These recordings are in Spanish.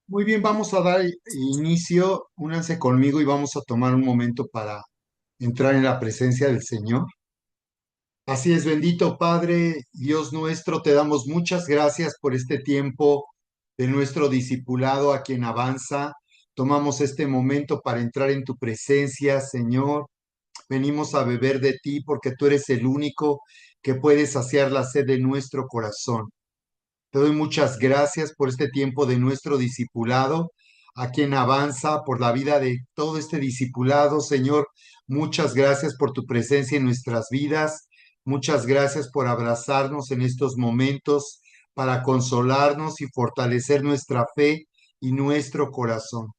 Muy bien, vamos a dar inicio. Únanse conmigo y vamos a tomar un momento para entrar en la presencia del Señor. Así es, bendito Padre, Dios nuestro, te damos muchas gracias por este tiempo de nuestro discipulado a quien avanza. Tomamos este momento para entrar en tu presencia, Señor. Venimos a beber de ti porque tú eres el único que puede saciar la sed de nuestro corazón. Te doy muchas gracias por este tiempo de nuestro discipulado, a quien avanza por la vida de todo este discipulado, Señor. Muchas gracias por tu presencia en nuestras vidas. Muchas gracias por abrazarnos en estos momentos para consolarnos y fortalecer nuestra fe y nuestro corazón.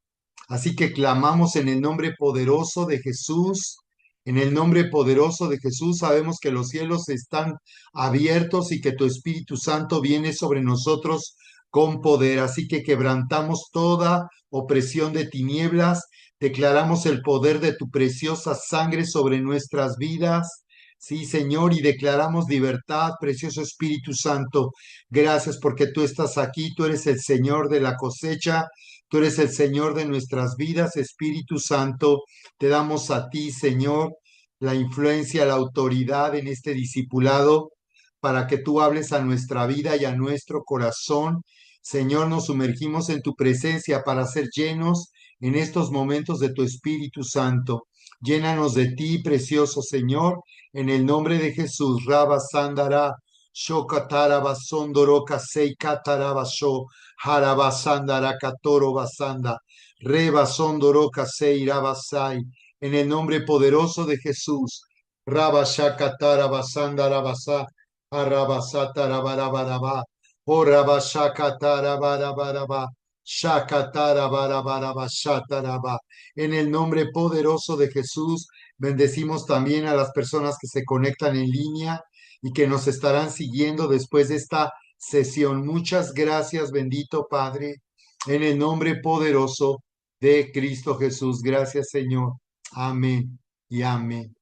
Así que clamamos en el nombre poderoso de Jesús. En el nombre poderoso de Jesús sabemos que los cielos están abiertos y que tu Espíritu Santo viene sobre nosotros con poder. Así que quebrantamos toda opresión de tinieblas, declaramos el poder de tu preciosa sangre sobre nuestras vidas. Sí, Señor, y declaramos libertad, precioso Espíritu Santo. Gracias porque tú estás aquí, tú eres el Señor de la cosecha. Tú eres el Señor de nuestras vidas, Espíritu Santo. Te damos a ti, Señor, la influencia, la autoridad en este discipulado para que tú hables a nuestra vida y a nuestro corazón. Señor, nos sumergimos en tu presencia para ser llenos en estos momentos de tu Espíritu Santo. Llénanos de ti, precioso Señor, en el nombre de Jesús. Rabba Sandara, Shokatara Basondoro Kasei Katarabasho. Harabasandara Katoro Basanda, Rebasondoro Kasei Rabasai, en el nombre poderoso de Jesús. Rabashakatara Basandara Basa, Arabasatara Barabaraba, O Rabashakatara Barabaraba, Shakatara Barabaraba, Shataraba. En el nombre poderoso de Jesús, bendecimos también a las personas que se conectan en línea y que nos estarán siguiendo después de esta sesión. Muchas gracias, bendito Padre, en el nombre poderoso de Cristo Jesús. Gracias, Señor. Amén y amén.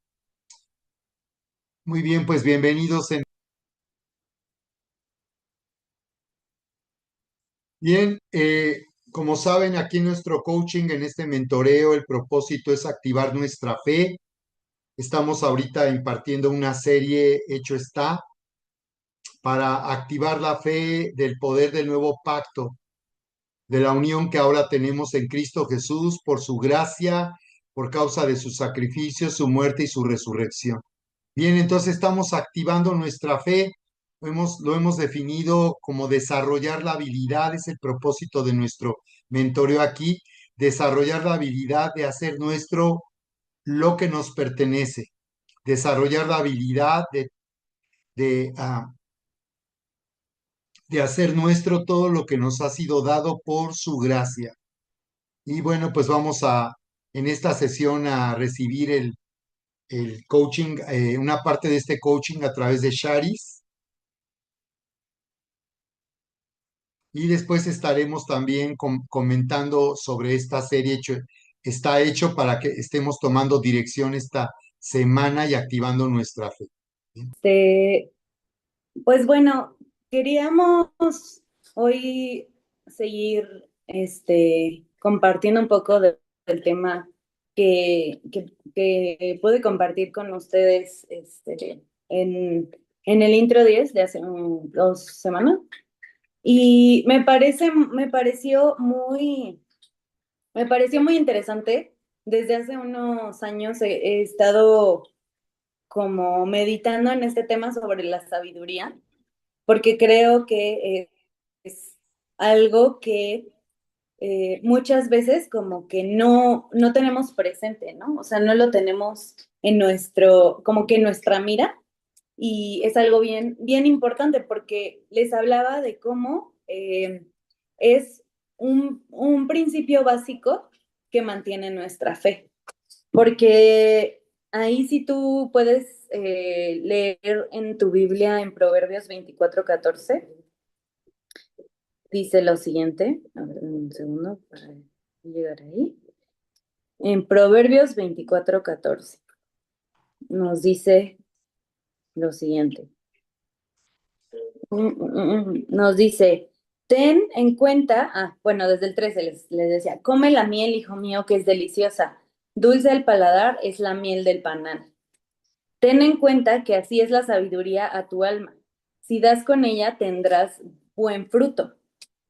Muy bien, pues bienvenidos. Bien, como saben, aquí en nuestro coaching, en este mentoreo, el propósito es activar nuestra fe. Estamos ahorita impartiendo una serie, Hecho está, para activar la fe del poder del nuevo pacto, de la unión que ahora tenemos en Cristo Jesús por su gracia, por causa de su sacrificio, su muerte y su resurrección. Bien, entonces estamos activando nuestra fe. Lo hemos definido como desarrollar la habilidad, es el propósito de nuestro mentoreo aquí, desarrollar la habilidad de hacer nuestro lo que nos pertenece, desarrollar la habilidad de de hacer nuestro todo lo que nos ha sido dado por su gracia. Y bueno, pues vamos en esta sesión a recibir el coaching, una parte de este coaching a través de Charis. Y después estaremos también comentando sobre esta serie. Está hecho para que estemos tomando dirección esta semana y activando nuestra fe. Bien. Este, pues bueno, queríamos hoy seguir compartiendo un poco del tema que pude compartir con ustedes en el intro 10 de hace 2 semanas. Y me pareció muy interesante. Desde hace unos años he estado como meditando en este tema sobre la sabiduría, porque creo que es algo que muchas veces como que no tenemos presente, ¿no? O sea, no lo tenemos como que en nuestra mira, y es algo bien importante porque les hablaba de cómo es un principio básico que mantiene nuestra fe. Porque ahí sí tú puedes leer en tu Biblia en Proverbios 24:14, dice lo siguiente. A ver, un segundo para llegar ahí. En Proverbios 24:14 nos dice lo siguiente. Nos dice, Ten en cuenta, bueno, desde el 13 les decía, come la miel, hijo mío, que es deliciosa. Dulce al paladar es la miel del panal. Ten en cuenta que así es la sabiduría a tu alma. Si das con ella, tendrás buen fruto.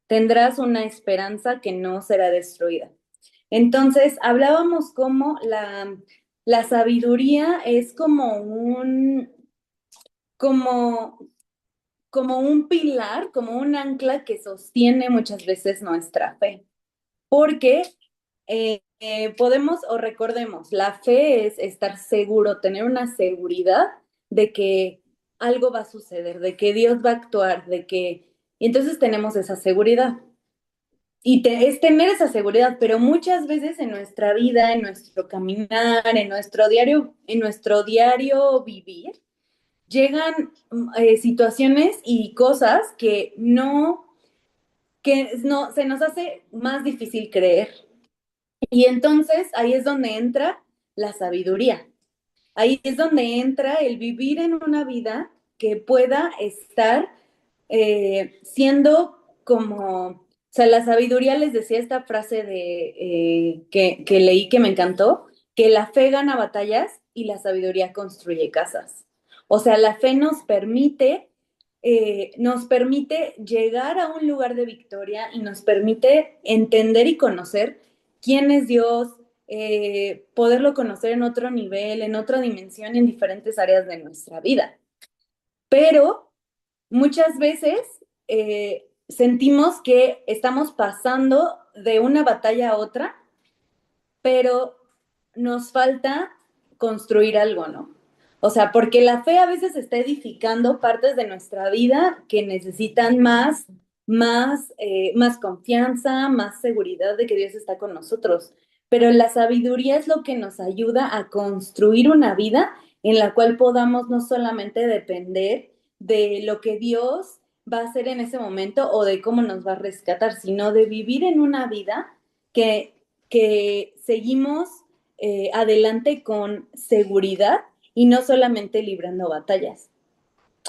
Tendrás una esperanza que no será destruida. Entonces, hablábamos como la sabiduría es como, como un pilar, como un ancla que sostiene muchas veces nuestra fe. Porque podemos o recordemos, la fe es estar seguro, tener una seguridad de que algo va a suceder, de que Dios va a actuar, de que... Y entonces tenemos esa seguridad. Es tener esa seguridad, pero muchas veces en nuestra vida, en nuestro caminar, en nuestro diario vivir, llegan situaciones y cosas que no, se nos hace más difícil creer. Y entonces ahí es donde entra la sabiduría. Ahí es donde entra el vivir en una vida que pueda estar siendo como, o sea, la sabiduría les decía esta frase que leí que me encantó, que la fe gana batallas y la sabiduría construye casas. O sea, la fe nos permite llegar a un lugar de victoria y nos permite entender y conocer quién es Dios, poderlo conocer en otro nivel, en otra dimensión, en diferentes áreas de nuestra vida. Pero muchas veces sentimos que estamos pasando de una batalla a otra, pero nos falta construir algo, ¿no? O sea, porque la fe a veces está edificando partes de nuestra vida que necesitan más confianza, más seguridad de que Dios está con nosotros. Pero la sabiduría es lo que nos ayuda a construir una vida en la cual podamos no solamente depender de lo que Dios va a hacer en ese momento o de cómo nos va a rescatar, sino de vivir en una vida que seguimos adelante con seguridad y no solamente librando batallas.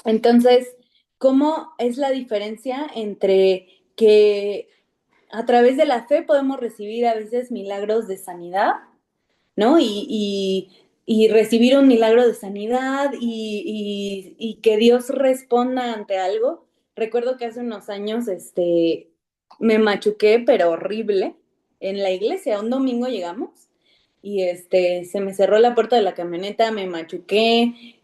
Entonces, ¿cómo es la diferencia entre que a través de la fe podemos recibir a veces milagros de sanidad, ¿no? Y recibir un milagro de sanidad y que Dios responda ante algo. Recuerdo que hace unos años me machuqué, pero horrible, en la iglesia. Un domingo llegamos y se me cerró la puerta de la camioneta, me machuqué,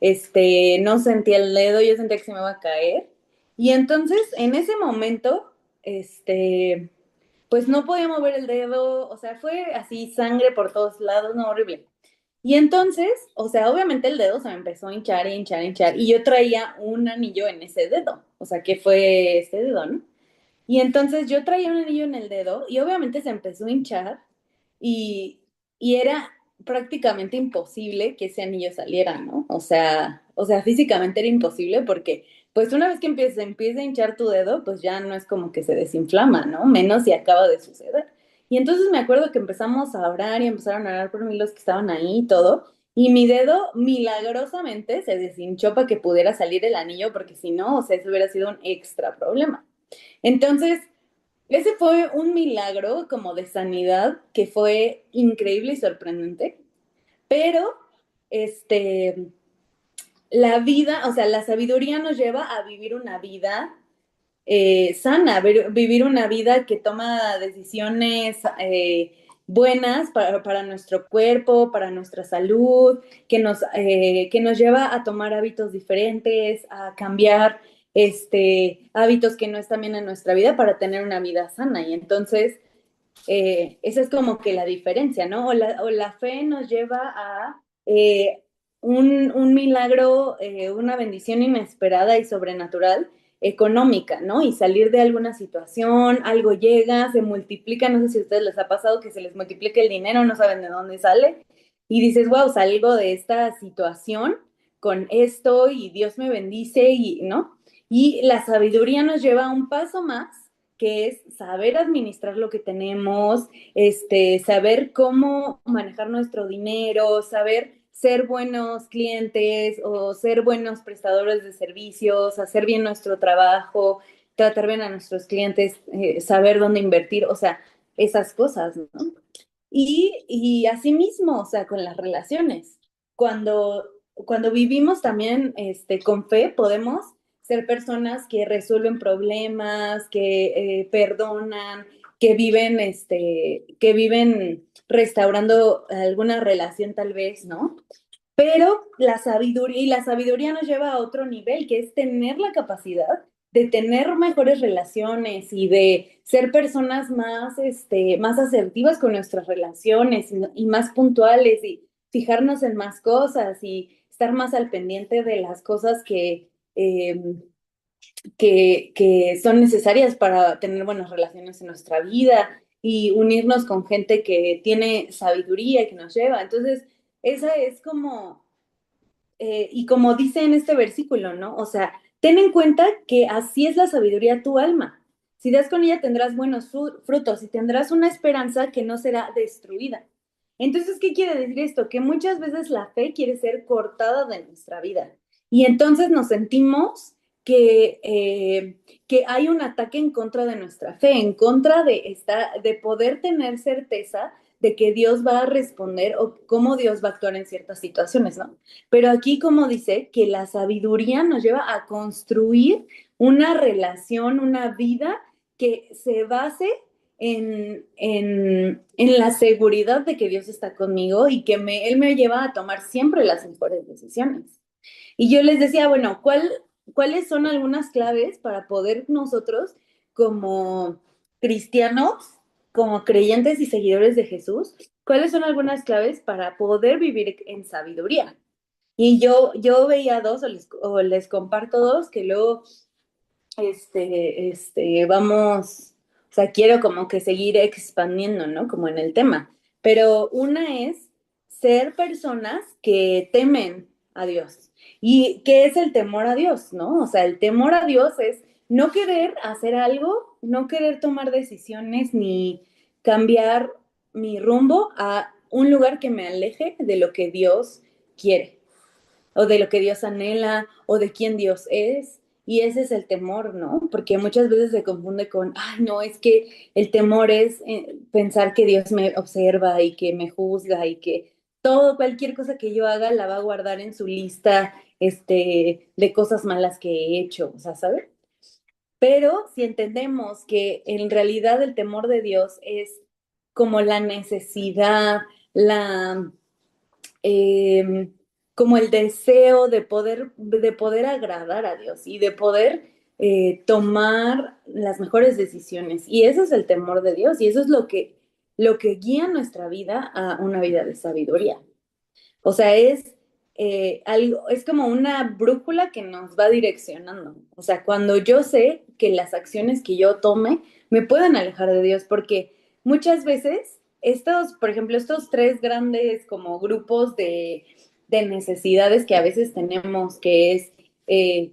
no sentía el dedo, yo sentía que se me iba a caer. Y entonces, en ese momento, pues no podía mover el dedo, o sea, fue así sangre por todos lados, no, horrible. Y entonces, o sea, obviamente el dedo se me empezó a hinchar y hinchar y hinchar, y yo traía un anillo en ese dedo, o sea, que fue ese dedo, ¿no? Y entonces yo traía un anillo en el dedo y obviamente se empezó a hinchar y, y era prácticamente imposible que ese anillo saliera, ¿no? O sea, físicamente era imposible porque pues una vez que empieza a hinchar tu dedo, pues ya no es como que se desinflama, ¿no? Menos si acaba de suceder. Y entonces me acuerdo que empezamos a orar y empezaron a orar por mí los que estaban ahí y todo. Y mi dedo milagrosamente se deshinchó para que pudiera salir el anillo, porque si no, o sea, eso hubiera sido un extra problema. Entonces, ese fue un milagro como de sanidad que fue increíble y sorprendente, pero este, la vida, o sea, la sabiduría nos lleva a vivir una vida sana, vivir una vida que toma decisiones buenas para nuestro cuerpo, para nuestra salud, que nos lleva a tomar hábitos diferentes, a cambiar hábitos que no están bien en nuestra vida para tener una vida sana. Y entonces, esa es como que la diferencia, ¿no? O la fe nos lleva a un milagro, una bendición inesperada y sobrenatural económica, ¿no? Y salir de alguna situación, algo llega, se multiplica, no sé si a ustedes les ha pasado que se les multiplica el dinero, no saben de dónde sale, y dices, wow, salgo de esta situación con esto y Dios me bendice, y, ¿no? Y la sabiduría nos lleva a un paso más, que es saber administrar lo que tenemos, saber cómo manejar nuestro dinero, saber ser buenos clientes o ser buenos prestadores de servicios, hacer bien nuestro trabajo, tratar bien a nuestros clientes, saber dónde invertir, o sea, esas cosas, ¿no? Y asimismo, o sea, con las relaciones. Cuando, cuando vivimos también con fe, podemos ser personas que resuelven problemas, que perdonan, que viven restaurando alguna relación tal vez, ¿no? Pero la sabiduría nos lleva a otro nivel, que es tener la capacidad de tener mejores relaciones y de ser personas más, más asertivas con nuestras relaciones y más puntuales y fijarnos en más cosas y estar más al pendiente de las cosas que son necesarias para tener buenas relaciones en nuestra vida y unirnos con gente que tiene sabiduría y que nos lleva. Entonces, esa es como y como dice en este versículo, ¿no? O sea, ten en cuenta que así es la sabiduría de tu alma. Si das con ella tendrás buenos frutos y tendrás una esperanza que no será destruida. Entonces, ¿qué quiere decir esto? Que muchas veces la fe quiere ser cortada de nuestra vida. Y entonces nos sentimos que hay un ataque en contra de nuestra fe, en contra de poder tener certeza de que Dios va a responder o cómo Dios va a actuar en ciertas situaciones, ¿no? Pero aquí, como dice, que la sabiduría nos lleva a construir una relación, una vida que se base en la seguridad de que Dios está conmigo y que Él me lleva a tomar siempre las mejores decisiones. Y yo les decía, bueno, ¿cuáles son algunas claves para poder nosotros, como cristianos, como creyentes y seguidores de Jesús, cuáles son algunas claves para poder vivir en sabiduría? Y yo veía dos o les comparto dos que luego, vamos, o sea, quiero como que seguir expandiendo, ¿no? Como en el tema. Pero una es ser personas que temen a Dios. ¿Y qué es el temor a Dios, no? O sea, el temor a Dios es no querer hacer algo, no querer tomar decisiones ni cambiar mi rumbo a un lugar que me aleje de lo que Dios quiere o de lo que Dios anhela, o de quién Dios es. Y ese es el temor, ¿no? Porque muchas veces se confunde con, ay, no, es que el temor es pensar que Dios me observa y que me juzga y que cualquier cosa que yo haga la va a guardar en su lista, de cosas malas que he hecho, o sea, ¿sabes? Pero si entendemos que en realidad el temor de Dios es como la necesidad, la, eh, como el deseo de poder agradar a Dios y de poder tomar las mejores decisiones. Y eso es el temor de Dios y eso es lo que guía nuestra vida a una vida de sabiduría. O sea, es como una brújula que nos va direccionando. O sea, cuando yo sé que las acciones que yo tome me pueden alejar de Dios, porque muchas veces por ejemplo, estos tres grandes como grupos de necesidades que a veces tenemos, que es eh,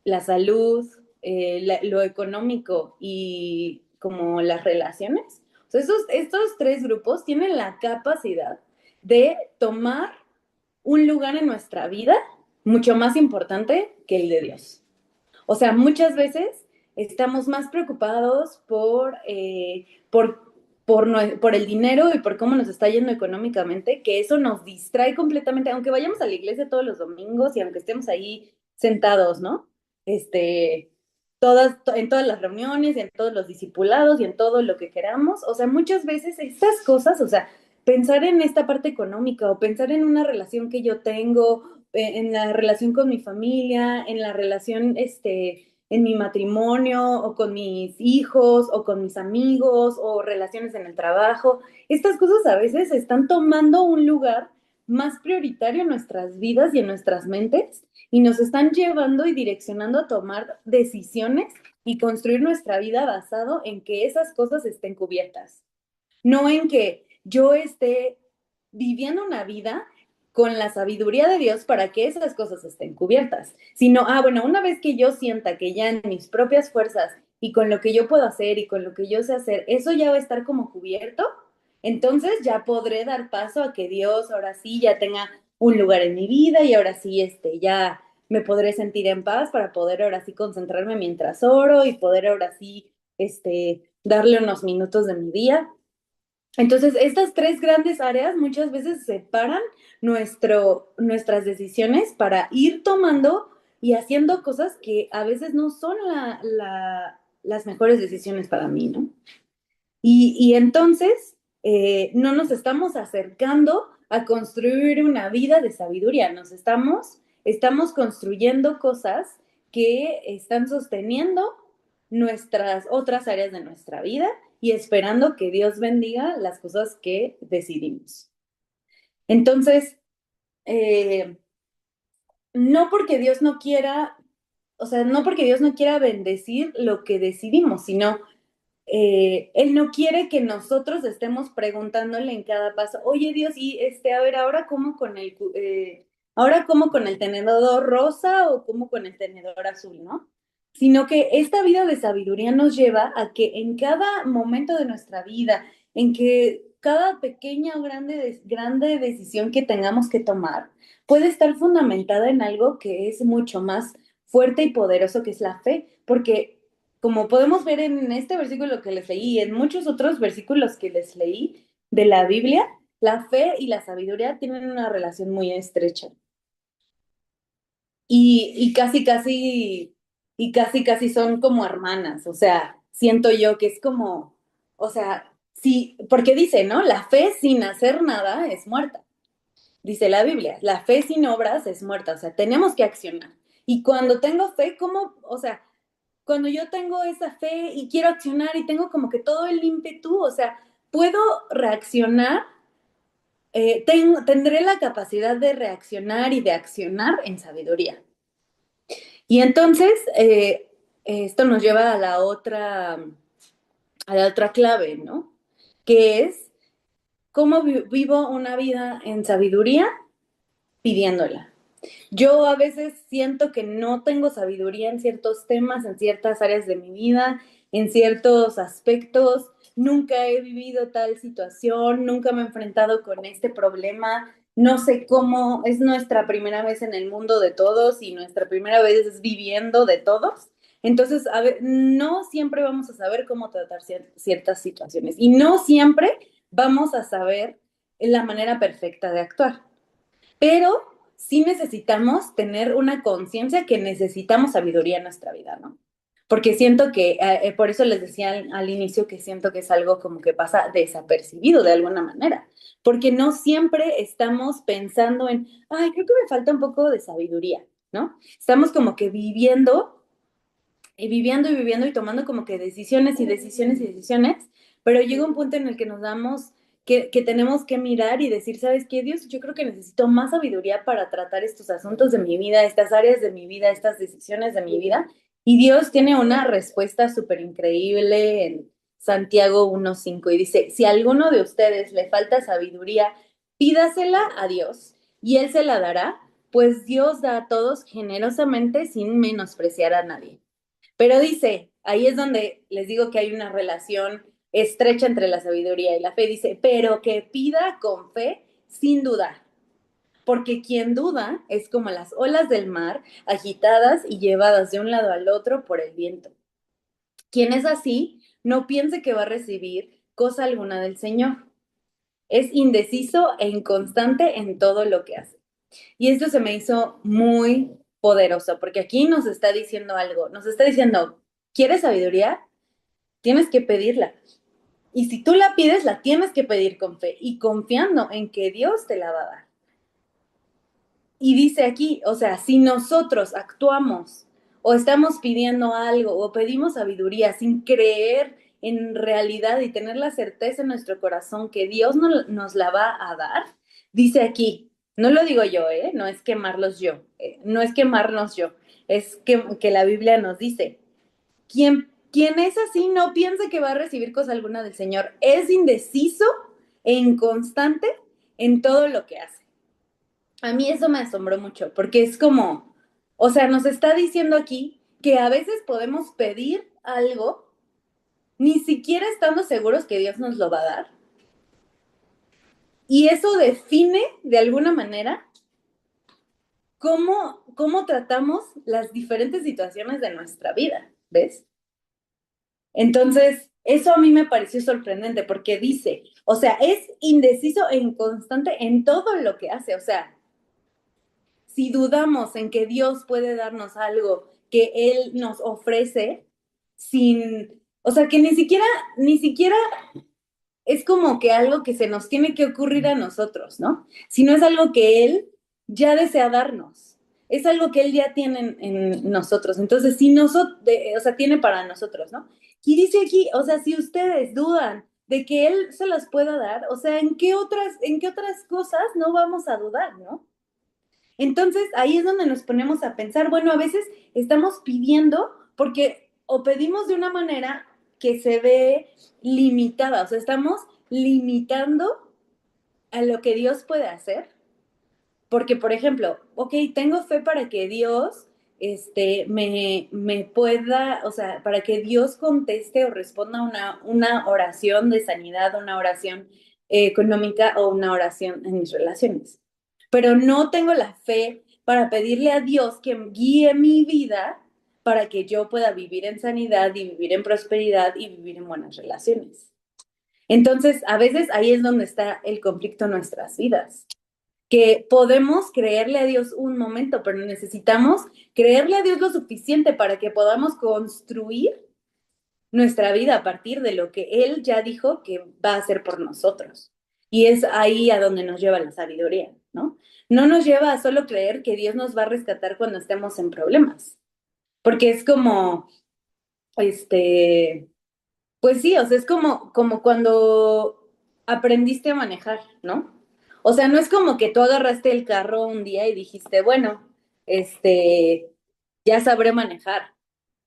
la salud, lo económico y como las relaciones. O sea, estos tres grupos tienen la capacidad de tomar un lugar en nuestra vida mucho más importante que el de Dios. O sea, muchas veces estamos más preocupados por el dinero y por cómo nos está yendo económicamente, que eso nos distrae completamente, aunque vayamos a la iglesia todos los domingos y aunque estemos ahí sentados, ¿no? Este, en todas las reuniones, en todos los discipulados y en todo lo que queramos. O sea, muchas veces estas cosas, o sea, pensar en esta parte económica o pensar en una relación que yo tengo, en la relación con mi familia, en la relación, en mi matrimonio o con mis hijos o con mis amigos o relaciones en el trabajo. Estas cosas a veces están tomando un lugar más prioritario en nuestras vidas y en nuestras mentes y nos están llevando y direccionando a tomar decisiones y construir nuestra vida basado en que esas cosas estén cubiertas, no en que yo esté viviendo una vida con la sabiduría de Dios para que esas cosas estén cubiertas, sino, bueno, una vez que yo sienta que ya en mis propias fuerzas y con lo que yo puedo hacer y con lo que yo sé hacer, eso ya va a estar como cubierto, entonces ya podré dar paso a que Dios ahora sí ya tenga un lugar en mi vida y ahora sí, ya me podré sentir en paz para poder ahora sí concentrarme mientras oro y poder ahora sí, darle unos minutos de mi día. Entonces, estas tres grandes áreas muchas veces separan nuestras decisiones para ir tomando y haciendo cosas que a veces no son las mejores decisiones para mí, ¿no? Y entonces no nos estamos acercando a construir una vida de sabiduría, estamos construyendo cosas que están sosteniendo nuestras otras áreas de nuestra vida y esperando que Dios bendiga las cosas que decidimos. Entonces, eh, no porque Dios no quiera, o sea, no porque Dios no quiera bendecir lo que decidimos, sino él no quiere que nosotros estemos preguntándole en cada paso, oye Dios, y a ver, ahora como con el tenedor rosa o como con el tenedor azul, ¿no? Sino que esta vida de sabiduría nos lleva a que en cada momento de nuestra vida, en que cada pequeña o grande decisión que tengamos que tomar, puede estar fundamentada en algo que es mucho más fuerte y poderoso, que es la fe, porque como podemos ver en este versículo que les leí y en muchos otros versículos que les leí de la Biblia, la fe y la sabiduría tienen una relación muy estrecha. Y casi son como hermanas, o sea, siento yo que es como, o sea, sí, porque dice, ¿no? La fe sin hacer nada es muerta. Dice la Biblia, la fe sin obras es muerta, o sea, tenemos que accionar. Y cuando tengo fe, ¿cómo? O sea, cuando yo tengo esa fe y quiero accionar y tengo como que todo el ímpetu, o sea, puedo reaccionar, tendré la capacidad de reaccionar y de accionar en sabiduría. Y entonces, esto nos lleva a la otra clave, ¿no? Que es cómo vivo una vida en sabiduría pidiéndola. Yo a veces siento que no tengo sabiduría en ciertos temas, en ciertas áreas de mi vida, en ciertos aspectos. Nunca he vivido tal situación, nunca me he enfrentado con este problema. No sé cómo es nuestra primera vez en el mundo de todos y nuestra primera vez es viviendo de todos. Entonces, a ver, no siempre vamos a saber cómo tratar ciertas situaciones y no siempre vamos a saber la manera perfecta de actuar. Pero sí necesitamos tener una conciencia que necesitamos sabiduría en nuestra vida, ¿no? Porque siento que, por eso les decía al inicio que siento que es algo como que pasa desapercibido de alguna manera, porque no siempre estamos pensando en, ay, creo que me falta un poco de sabiduría, ¿no? Estamos como que viviendo y tomando como que decisiones y decisiones y decisiones, pero llega un punto en el que nos damos que tenemos que mirar y decir, ¿sabes qué, Dios? Yo creo que necesito más sabiduría para tratar estos asuntos de mi vida, estas áreas de mi vida, estas decisiones de mi vida. Y Dios tiene una respuesta súper increíble en Santiago 1:5 y dice, si a alguno de ustedes le falta sabiduría, pídasela a Dios y Él se la dará, pues Dios da a todos generosamente sin menospreciar a nadie. Pero dice, ahí es donde les digo que hay una relación estrecha entre la sabiduría y la fe. Dice, pero que pida con fe sin dudar. Porque quien duda es como las olas del mar, agitadas y llevadas de un lado al otro por el viento. Quien es así, no piense que va a recibir cosa alguna del Señor. Es indeciso e inconstante en todo lo que hace. Y esto se me hizo muy poderoso, porque aquí nos está diciendo algo, nos está diciendo, ¿quieres sabiduría? Tienes que pedirla. Y si tú la pides, la tienes que pedir con fe y confiando en que Dios te la va a dar. Y dice aquí, o sea, si nosotros actuamos o estamos pidiendo algo o pedimos sabiduría sin creer en realidad y tener la certeza en nuestro corazón que Dios nos la va a dar, dice aquí, no lo digo yo, no es quemarlos yo, no es quemarnos yo, es que la Biblia nos dice, quien es así no piensa que va a recibir cosa alguna del Señor, es indeciso e inconstante en todo lo que hace. A mí eso me asombró mucho, porque es como, o sea, nos está diciendo aquí que a veces podemos pedir algo, ni siquiera estando seguros que Dios nos lo va a dar. Y eso define, de alguna manera, cómo tratamos las diferentes situaciones de nuestra vida, ¿ves? Entonces, eso a mí me pareció sorprendente porque dice, o sea, es indeciso e inconstante en todo lo que hace. O sea, si dudamos en que Dios puede darnos algo que Él nos ofrece sin, o sea, que ni siquiera es como que algo que se nos tiene que ocurrir a nosotros, ¿no? Sino es algo que Él ya desea darnos. Es algo que Él ya tiene en nosotros. Entonces, si nosotros, o sea, tiene para nosotros, ¿no? Y dice aquí, o sea, si ustedes dudan de que Él se las pueda dar, o sea, ¿en qué otras cosas no vamos a dudar, ¿no? Entonces, ahí es donde nos ponemos a pensar, bueno, a veces estamos pidiendo porque o pedimos de una manera que se ve limitada, o sea, estamos limitando a lo que Dios puede hacer, porque, por ejemplo, ok, tengo fe para que Dios me pueda, o sea, para que Dios conteste o responda una oración de sanidad, una oración económica o una oración en mis relaciones. Pero no tengo la fe para pedirle a Dios que guíe mi vida para que yo pueda vivir en sanidad y vivir en prosperidad y vivir en buenas relaciones. Entonces, a veces ahí es donde está el conflicto en nuestras vidas, que podemos creerle a Dios un momento, pero necesitamos creerle a Dios lo suficiente para que podamos construir nuestra vida a partir de lo que Él ya dijo que va a hacer por nosotros. Y es ahí a donde nos lleva la sabiduría, ¿no? No nos lleva a solo creer que Dios nos va a rescatar cuando estemos en problemas, porque es como, este, pues sí, o sea, es como cuando aprendiste a manejar, ¿no? O sea, no es como que tú agarraste el carro un día y dijiste, bueno, este, ya sabré manejar.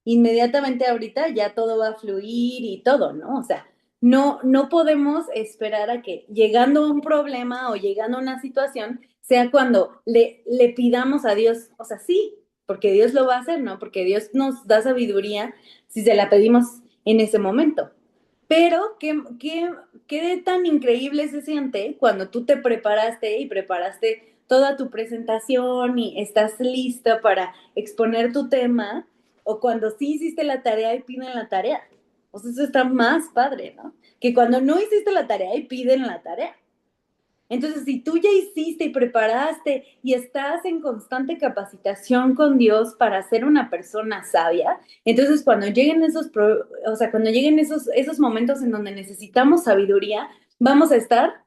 Inmediatamente ahorita ya todo va a fluir y todo, ¿no? O sea, no podemos esperar a que llegando a un problema o llegando a una situación sea cuando le pidamos a Dios, o sea, sí, porque Dios lo va a hacer, ¿no? Porque Dios nos da sabiduría si se la pedimos en ese momento. Pero qué tan increíble se siente cuando tú te preparaste y preparaste toda tu presentación y estás lista para exponer tu tema, o cuando sí hiciste la tarea y piden la tarea. O sea, eso está más padre, ¿no? Que cuando no hiciste la tarea y piden la tarea. Entonces, si tú ya hiciste y preparaste y estás en constante capacitación con Dios para ser una persona sabia, entonces cuando lleguen o sea, cuando lleguen esos momentos en donde necesitamos sabiduría, vamos a estar,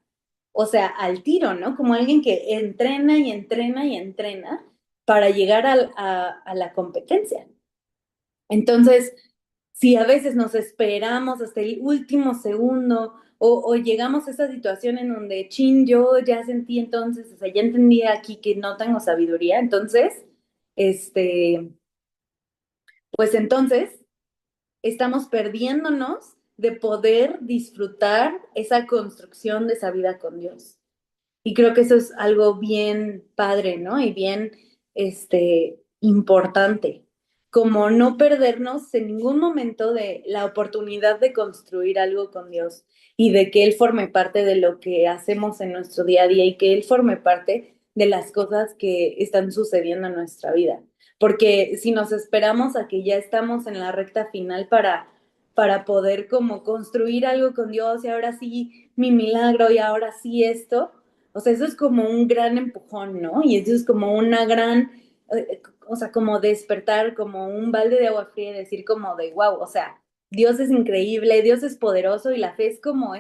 o sea, al tiro, ¿no? Como alguien que entrena y entrena y entrena para llegar a la competencia. Entonces, si a veces nos esperamos hasta el último segundo o llegamos a esa situación en donde, chin, yo ya sentí entonces, o sea, ya entendí aquí que no tengo sabiduría, entonces, este, pues entonces estamos perdiéndonos de poder disfrutar esa construcción de esa vida con Dios. Y creo que eso es algo bien padre, ¿no? Y bien, importante, como no perdernos en ningún momento de la oportunidad de construir algo con Dios y de que Él forme parte de lo que hacemos en nuestro día a día y que Él forme parte de las cosas que están sucediendo en nuestra vida. Porque si nos esperamos a que ya estamos en la recta final para poder como construir algo con Dios y ahora sí mi milagro y ahora sí esto, o sea, eso es como un gran empujón, ¿no? Y eso es como una gran, o sea, como despertar, como un balde de agua fría y decir como de, wow, o sea, Dios es increíble, Dios es poderoso y la fe es como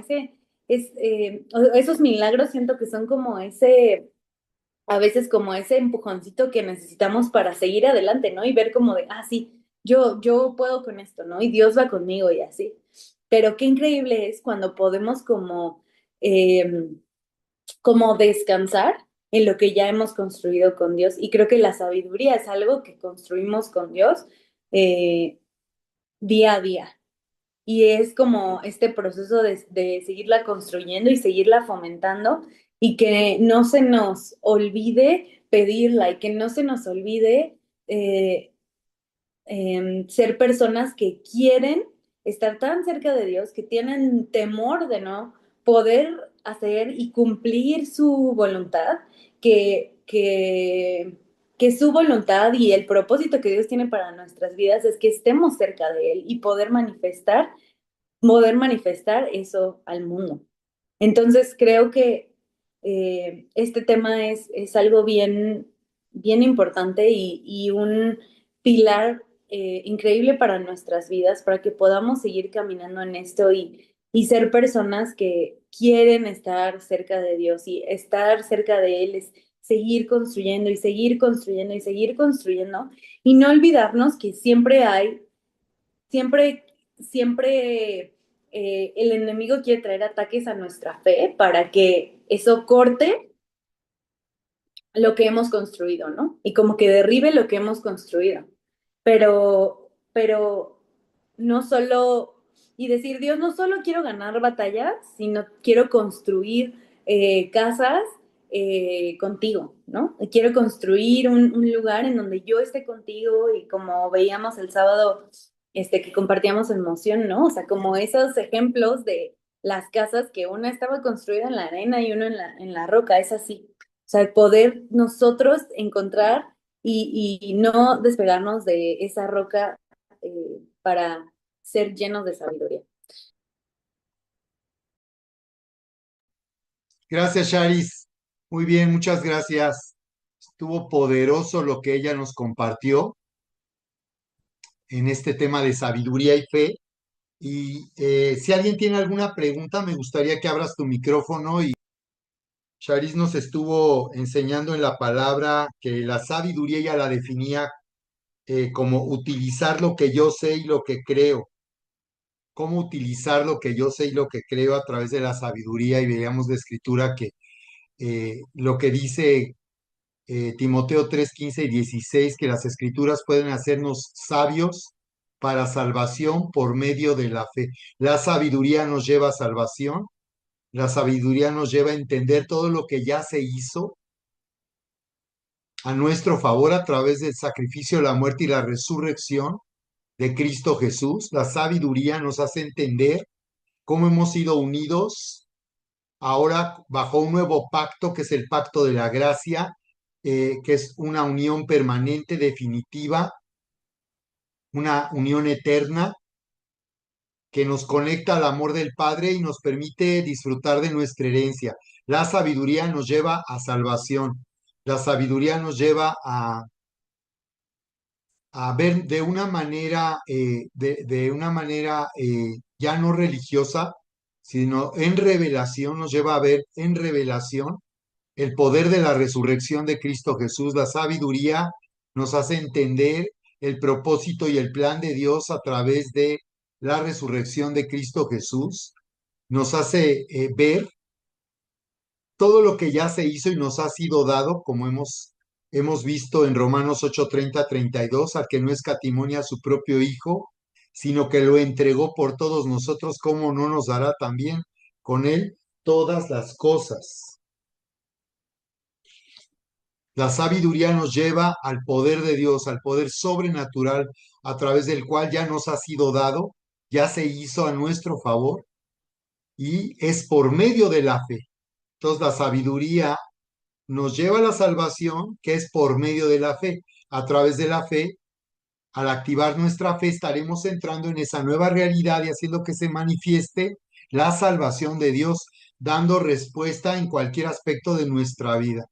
esos milagros siento que son como a veces como ese empujoncito que necesitamos para seguir adelante, ¿no? Y ver como de, ah, sí, yo puedo con esto, ¿no? Y Dios va conmigo y así. Pero qué increíble es cuando podemos como descansar en lo que ya hemos construido con Dios. Y creo que la sabiduría es algo que construimos con Dios eh, día a día. Y es como este proceso de seguirla construyendo y seguirla fomentando y que no se nos olvide pedirla y que no se nos olvide ser personas que quieren estar tan cerca de Dios, que tienen temor de no poder hacer y cumplir su voluntad, que, que, que su voluntad y el propósito que Dios tiene para nuestras vidas es que estemos cerca de Él y poder manifestar eso al mundo. Entonces creo que este tema es algo bien importante y un pilar increíble para nuestras vidas, para que podamos seguir caminando en esto y ser personas que quieren estar cerca de Dios y estar cerca de Él es seguir construyendo y seguir construyendo y seguir construyendo y no olvidarnos que siempre, siempre el enemigo quiere traer ataques a nuestra fe para que eso corte lo que hemos construido, ¿no? Y como que derribe lo que hemos construido. Pero no solo, y decir, Dios, no solo quiero ganar batallas, sino quiero construir casas contigo, ¿no? Quiero construir un lugar en donde yo esté contigo y como veíamos el sábado, que compartíamos emoción, ¿no? O sea, como esos ejemplos de las casas que una estaba construida en la arena y una en la roca, es así. O sea, el poder nosotros encontrar y no despegarnos de esa roca para ser llenos de sabiduría. Gracias, Charis. Muy bien, muchas gracias. Estuvo poderoso lo que ella nos compartió en este tema de sabiduría y fe. Y si alguien tiene alguna pregunta, me gustaría que abras tu micrófono y Charis nos estuvo enseñando en la palabra que la sabiduría ella la definía como utilizar lo que yo sé y lo que creo, cómo utilizar lo que yo sé y lo que creo a través de la sabiduría y veíamos de escritura que lo que dice Timoteo 3:15 y 16 que las escrituras pueden hacernos sabios para salvación por medio de la fe. La sabiduría nos lleva a salvación, la sabiduría nos lleva a entender todo lo que ya se hizo a nuestro favor a través del sacrificio, la muerte y la resurrección de Cristo Jesús. La sabiduría nos hace entender cómo hemos sido unidos ahora bajo un nuevo pacto, que es el pacto de la gracia, que es una unión permanente, definitiva, una unión eterna que nos conecta al amor del Padre y nos permite disfrutar de nuestra herencia. La sabiduría nos lleva a salvación. La sabiduría nos lleva a ver de una manera, de una manera ya no religiosa, sino en revelación, nos lleva a ver en revelación el poder de la resurrección de Cristo Jesús. La sabiduría nos hace entender el propósito y el plan de Dios a través de la resurrección de Cristo Jesús. Nos hace ver todo lo que ya se hizo y nos ha sido dado, como hemos visto en Romanos 8:30-32, al que no escatimonia a su propio Hijo, sino que lo entregó por todos nosotros, ¿cómo no nos dará también con él todas las cosas? La sabiduría nos lleva al poder de Dios, al poder sobrenatural, a través del cual ya nos ha sido dado, ya se hizo a nuestro favor y es por medio de la fe. Entonces la sabiduría nos lleva a la salvación, que es por medio de la fe. A través de la fe, al activar nuestra fe, estaremos entrando en esa nueva realidad y haciendo que se manifieste la salvación de Dios, dando respuesta en cualquier aspecto de nuestra vida.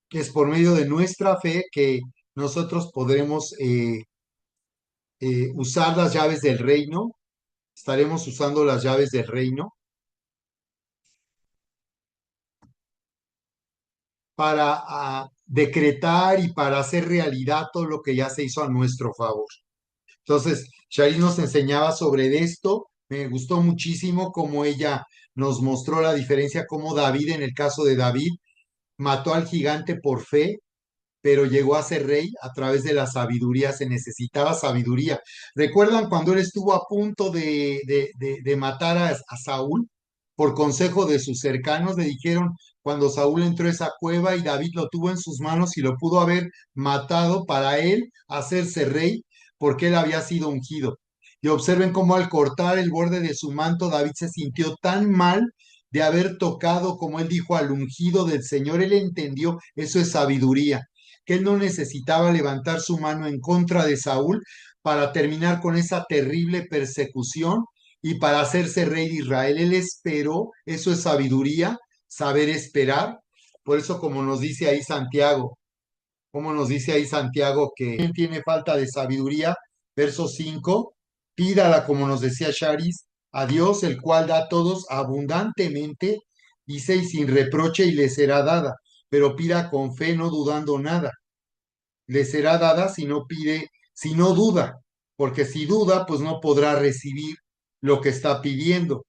Es por medio de nuestra fe que nosotros podremos usar las llaves del reino, estaremos usando las llaves del reino para decretar y para hacer realidad todo lo que ya se hizo a nuestro favor. Entonces, Charis nos enseñaba sobre esto, me gustó muchísimo cómo ella nos mostró la diferencia, cómo David, en el caso de David, mató al gigante por fe, pero llegó a ser rey a través de la sabiduría, se necesitaba sabiduría. ¿Recuerdan cuando él estuvo a punto de matar a Saúl? Por consejo de sus cercanos le dijeron, cuando Saúl entró a esa cueva y David lo tuvo en sus manos y lo pudo haber matado para él hacerse rey, porque él había sido ungido. Y observen cómo al cortar el borde de su manto, David se sintió tan mal de haber tocado, como él dijo, al ungido del Señor. Él entendió, eso es sabiduría, que él no necesitaba levantar su mano en contra de Saúl para terminar con esa terrible persecución y para hacerse rey de Israel. Él esperó, eso es sabiduría, saber esperar. Por eso, como nos dice ahí Santiago, que quien tiene falta de sabiduría, verso 5, pídala, como nos decía Charis, a Dios, el cual da a todos abundantemente, dice, y sin reproche, y le será dada, pero pida con fe, no dudando nada. Le será dada si no pide, si no duda, porque si duda, pues no podrá recibir lo que está pidiendo.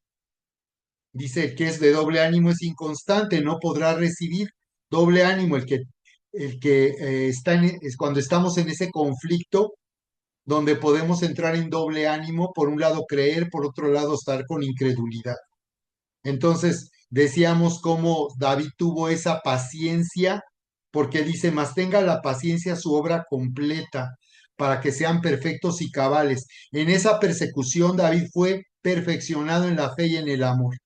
Dice, el que es de doble ánimo es inconstante, no podrá recibir. Doble ánimo, el que está es cuando estamos en ese conflicto donde podemos entrar en doble ánimo, por un lado creer, por otro lado estar con incredulidad. Entonces, decíamos cómo David tuvo esa paciencia, porque dice, mas tenga la paciencia su obra completa, para que sean perfectos y cabales. En esa persecución, David fue perfeccionado en la fe y en el amor.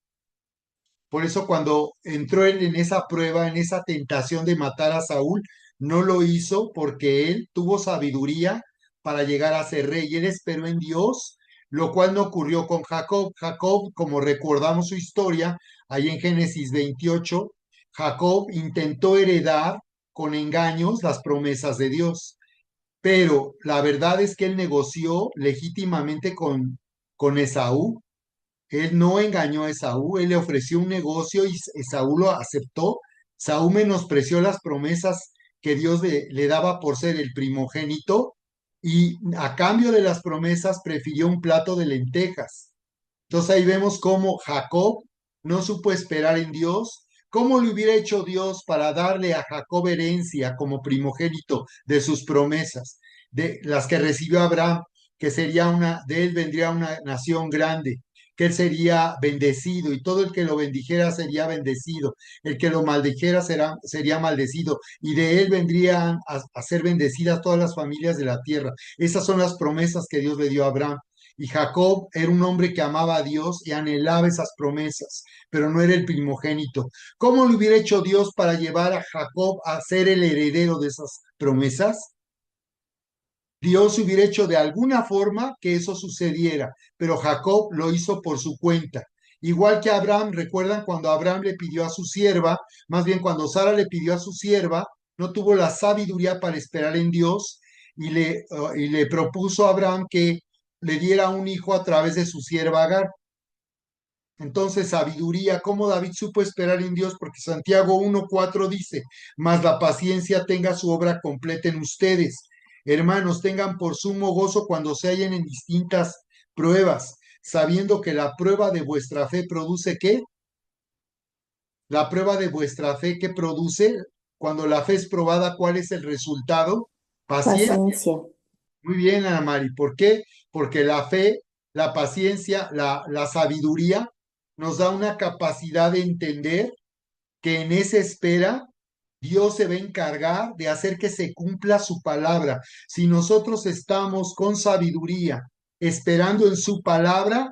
Por eso cuando entró él en esa prueba, en esa tentación de matar a Saúl, no lo hizo porque él tuvo sabiduría para llegar a ser rey. Él esperó en Dios, lo cual no ocurrió con Jacob. Jacob, como recordamos su historia, ahí en Génesis 28, Jacob intentó heredar con engaños las promesas de Dios, pero la verdad es que él negoció legítimamente con Esaú. Él no engañó a Esaú, él le ofreció un negocio y Esaú lo aceptó. Saúl menospreció las promesas que Dios le daba por ser el primogénito y a cambio de las promesas prefirió un plato de lentejas. Entonces ahí vemos cómo Jacob no supo esperar en Dios. ¿Cómo le hubiera hecho Dios para darle a Jacob herencia como primogénito de sus promesas, de las que recibió Abraham, que sería de él vendría una nación grande, que él sería bendecido y todo el que lo bendijera sería bendecido, el que lo maldijera sería maldecido y de él vendrían a ser bendecidas todas las familias de la tierra? Esas son las promesas que Dios le dio a Abraham. Y Jacob era un hombre que amaba a Dios y anhelaba esas promesas, pero no era el primogénito. ¿Cómo le hubiera hecho Dios para llevar a Jacob a ser el heredero de esas promesas? Dios hubiera hecho de alguna forma que eso sucediera, pero Jacob lo hizo por su cuenta. Igual que Abraham, recuerdan cuando Abraham le pidió a su sierva, más bien cuando Sara le pidió a su sierva, no tuvo la sabiduría para esperar en Dios y le propuso a Abraham que le diera un hijo a través de su sierva Agar. Entonces, sabiduría, ¿cómo David supo esperar en Dios? Porque Santiago 1:4 dice, mas la paciencia tenga su obra completa en ustedes. Hermanos, tengan por sumo gozo cuando se hallen en distintas pruebas, sabiendo que la prueba de vuestra fe produce ¿qué? La prueba de vuestra fe que produce, cuando la fe es probada, ¿cuál es el resultado? Paciencia. Paciencia. Muy bien, Ana Mari. ¿Por qué? Porque la fe, la paciencia, la sabiduría nos da una capacidad de entender que en esa espera Dios se va a encargar de hacer que se cumpla su palabra. Si nosotros estamos con sabiduría, esperando en su palabra,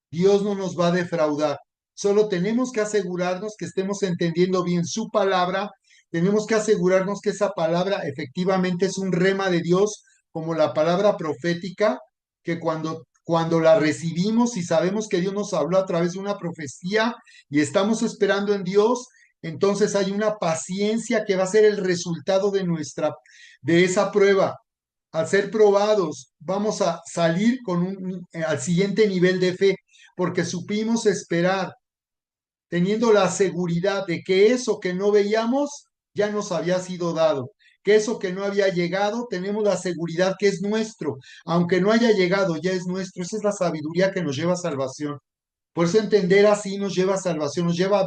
Dios no nos va a defraudar. Solo tenemos que asegurarnos que estemos entendiendo bien su palabra. Tenemos que asegurarnos que esa palabra efectivamente es un rema de Dios, como la palabra profética, que cuando la recibimos y sabemos que Dios nos habló a través de una profecía y estamos esperando en Dios, entonces hay una paciencia que va a ser el resultado de esa prueba. Al ser probados, vamos a salir al siguiente nivel de fe, porque supimos esperar, teniendo la seguridad de que eso que no veíamos ya nos había sido dado, que eso que no había llegado, tenemos la seguridad que es nuestro, aunque no haya llegado, ya es nuestro. Esa es la sabiduría que nos lleva a salvación. Por eso entender así nos lleva a salvación, nos lleva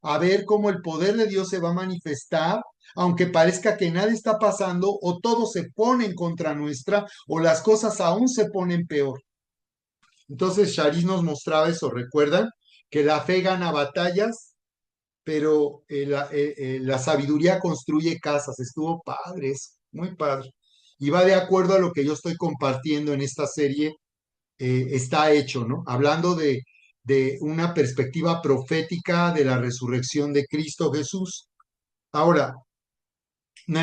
a ver cómo el poder de Dios se va a manifestar, aunque parezca que nada está pasando o todo se pone en contra nuestra o las cosas aún se ponen peor. Entonces Charis nos mostraba eso, ¿recuerdan? Que la fe gana batallas, pero la sabiduría construye casas. Estuvo padre, muy padre. Y va de acuerdo a lo que yo estoy compartiendo en esta serie, está hecho, ¿no? Hablando de una perspectiva profética de la resurrección de Cristo Jesús. Ahora,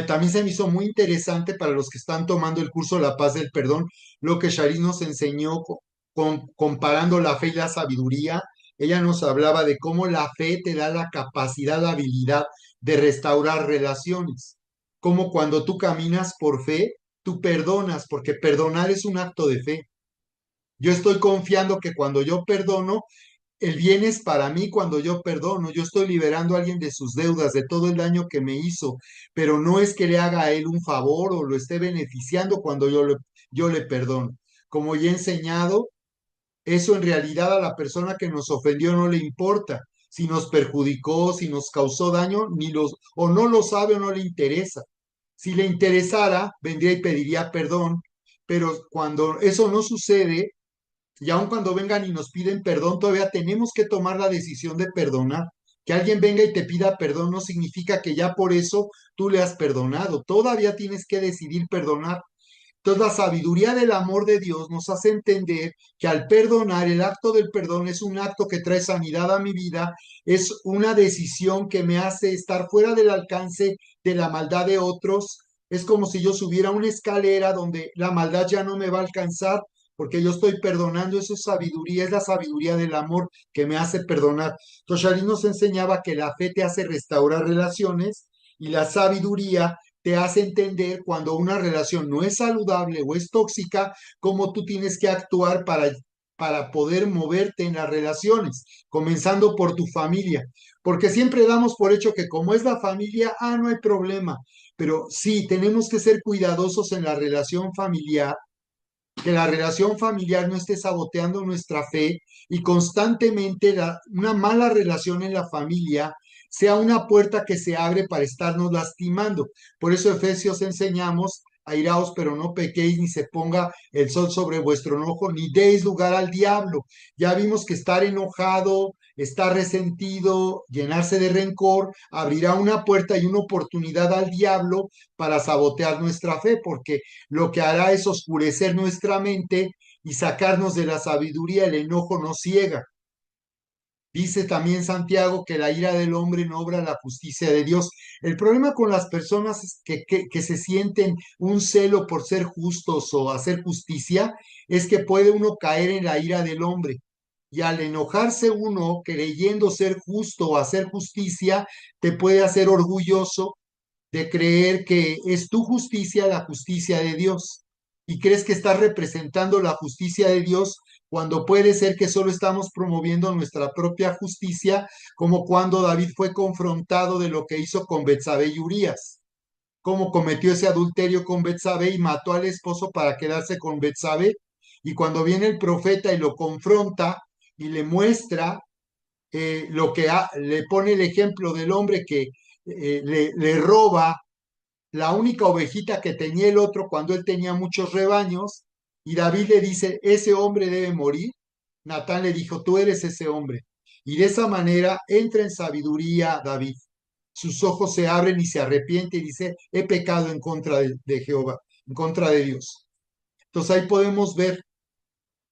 también se me hizo muy interesante para los que están tomando el curso La Paz del Perdón, lo que Charis nos enseñó comparando la fe y la sabiduría. Ella nos hablaba de cómo la fe te da la capacidad, la habilidad de restaurar relaciones. Como cuando tú caminas por fe, tú perdonas, porque perdonar es un acto de fe. Yo estoy confiando que cuando yo perdono, el bien es para mí cuando yo perdono. Yo estoy liberando a alguien de sus deudas, de todo el daño que me hizo, pero no es que le haga a él un favor o lo esté beneficiando cuando yo le perdono. Como ya he enseñado, eso en realidad a la persona que nos ofendió no le importa. Si nos perjudicó, si nos causó daño, o no lo sabe o no le interesa. Si le interesara, vendría y pediría perdón, pero cuando eso no sucede, y aun cuando vengan y nos piden perdón, todavía tenemos que tomar la decisión de perdonar. Que alguien venga y te pida perdón no significa que ya por eso tú le has perdonado. Todavía tienes que decidir perdonar. Entonces la sabiduría del amor de Dios nos hace entender que al perdonar, el acto del perdón es un acto que trae sanidad a mi vida, es una decisión que me hace estar fuera del alcance de la maldad de otros. Es como si yo subiera una escalera donde la maldad ya no me va a alcanzar porque yo estoy perdonando. Eso es sabiduría, es la sabiduría del amor que me hace perdonar. Entonces Shari nos enseñaba que la fe te hace restaurar relaciones y la sabiduría te hace entender cuando una relación no es saludable o es tóxica, cómo tú tienes que actuar para poder moverte en las relaciones, comenzando por tu familia. Porque siempre damos por hecho que como es la familia, no hay problema. Pero sí, tenemos que ser cuidadosos en la relación familiar, que la relación familiar no esté saboteando nuestra fe y constantemente una mala relación en la familia sea una puerta que se abre para estarnos lastimando. Por eso Efesios enseñamos, airaos pero no pequéis, ni se ponga el sol sobre vuestro enojo, ni deis lugar al diablo. Ya vimos que estar enojado, estar resentido, llenarse de rencor, abrirá una puerta y una oportunidad al diablo para sabotear nuestra fe, porque lo que hará es oscurecer nuestra mente y sacarnos de la sabiduría. El enojo nos ciega. Dice también Santiago que la ira del hombre no obra la justicia de Dios. El problema con las personas que se sienten un celo por ser justos o hacer justicia es que puede uno caer en la ira del hombre. Y al enojarse uno creyendo ser justo o hacer justicia, te puede hacer orgulloso de creer que es tu justicia la justicia de Dios y crees que estás representando la justicia de Dios cuando puede ser que solo estamos promoviendo nuestra propia justicia, como cuando David fue confrontado de lo que hizo con Betsabé y Urías, cómo cometió ese adulterio con Betsabé y mató al esposo para quedarse con Betsabé, y cuando viene el profeta y lo confronta y le muestra le pone el ejemplo del hombre que le roba la única ovejita que tenía el otro cuando él tenía muchos rebaños, y David le dice, ese hombre debe morir. Natán le dijo, tú eres ese hombre. Y de esa manera entra en sabiduría David. Sus ojos se abren y se arrepiente y dice, he pecado en contra de Jehová, en contra de Dios. Entonces ahí podemos ver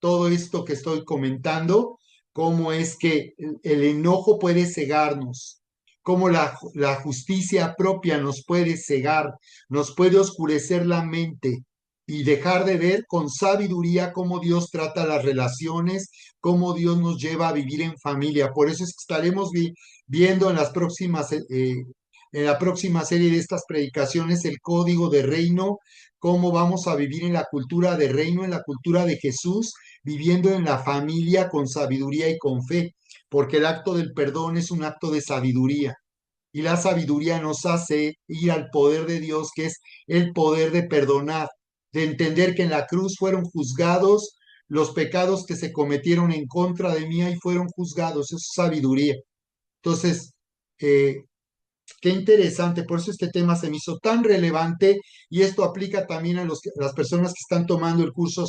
todo esto que estoy comentando, cómo es que el enojo puede cegarnos, cómo la justicia propia nos puede cegar, nos puede oscurecer la mente y dejar de ver con sabiduría cómo Dios trata las relaciones, cómo Dios nos lleva a vivir en familia. Por eso es que estaremos viendo en la próxima serie de estas predicaciones el código de reino, cómo vamos a vivir en la cultura de reino, en la cultura de Jesús, viviendo en la familia con sabiduría y con fe, porque el acto del perdón es un acto de sabiduría. Y la sabiduría nos hace ir al poder de Dios, que es el poder de perdonar, de entender que en la cruz fueron juzgados los pecados que se cometieron en contra de mí y fueron juzgados. Eso es sabiduría. Entonces, eh, qué interesante, por eso este tema se me hizo tan relevante y esto aplica también a las personas que están tomando el curso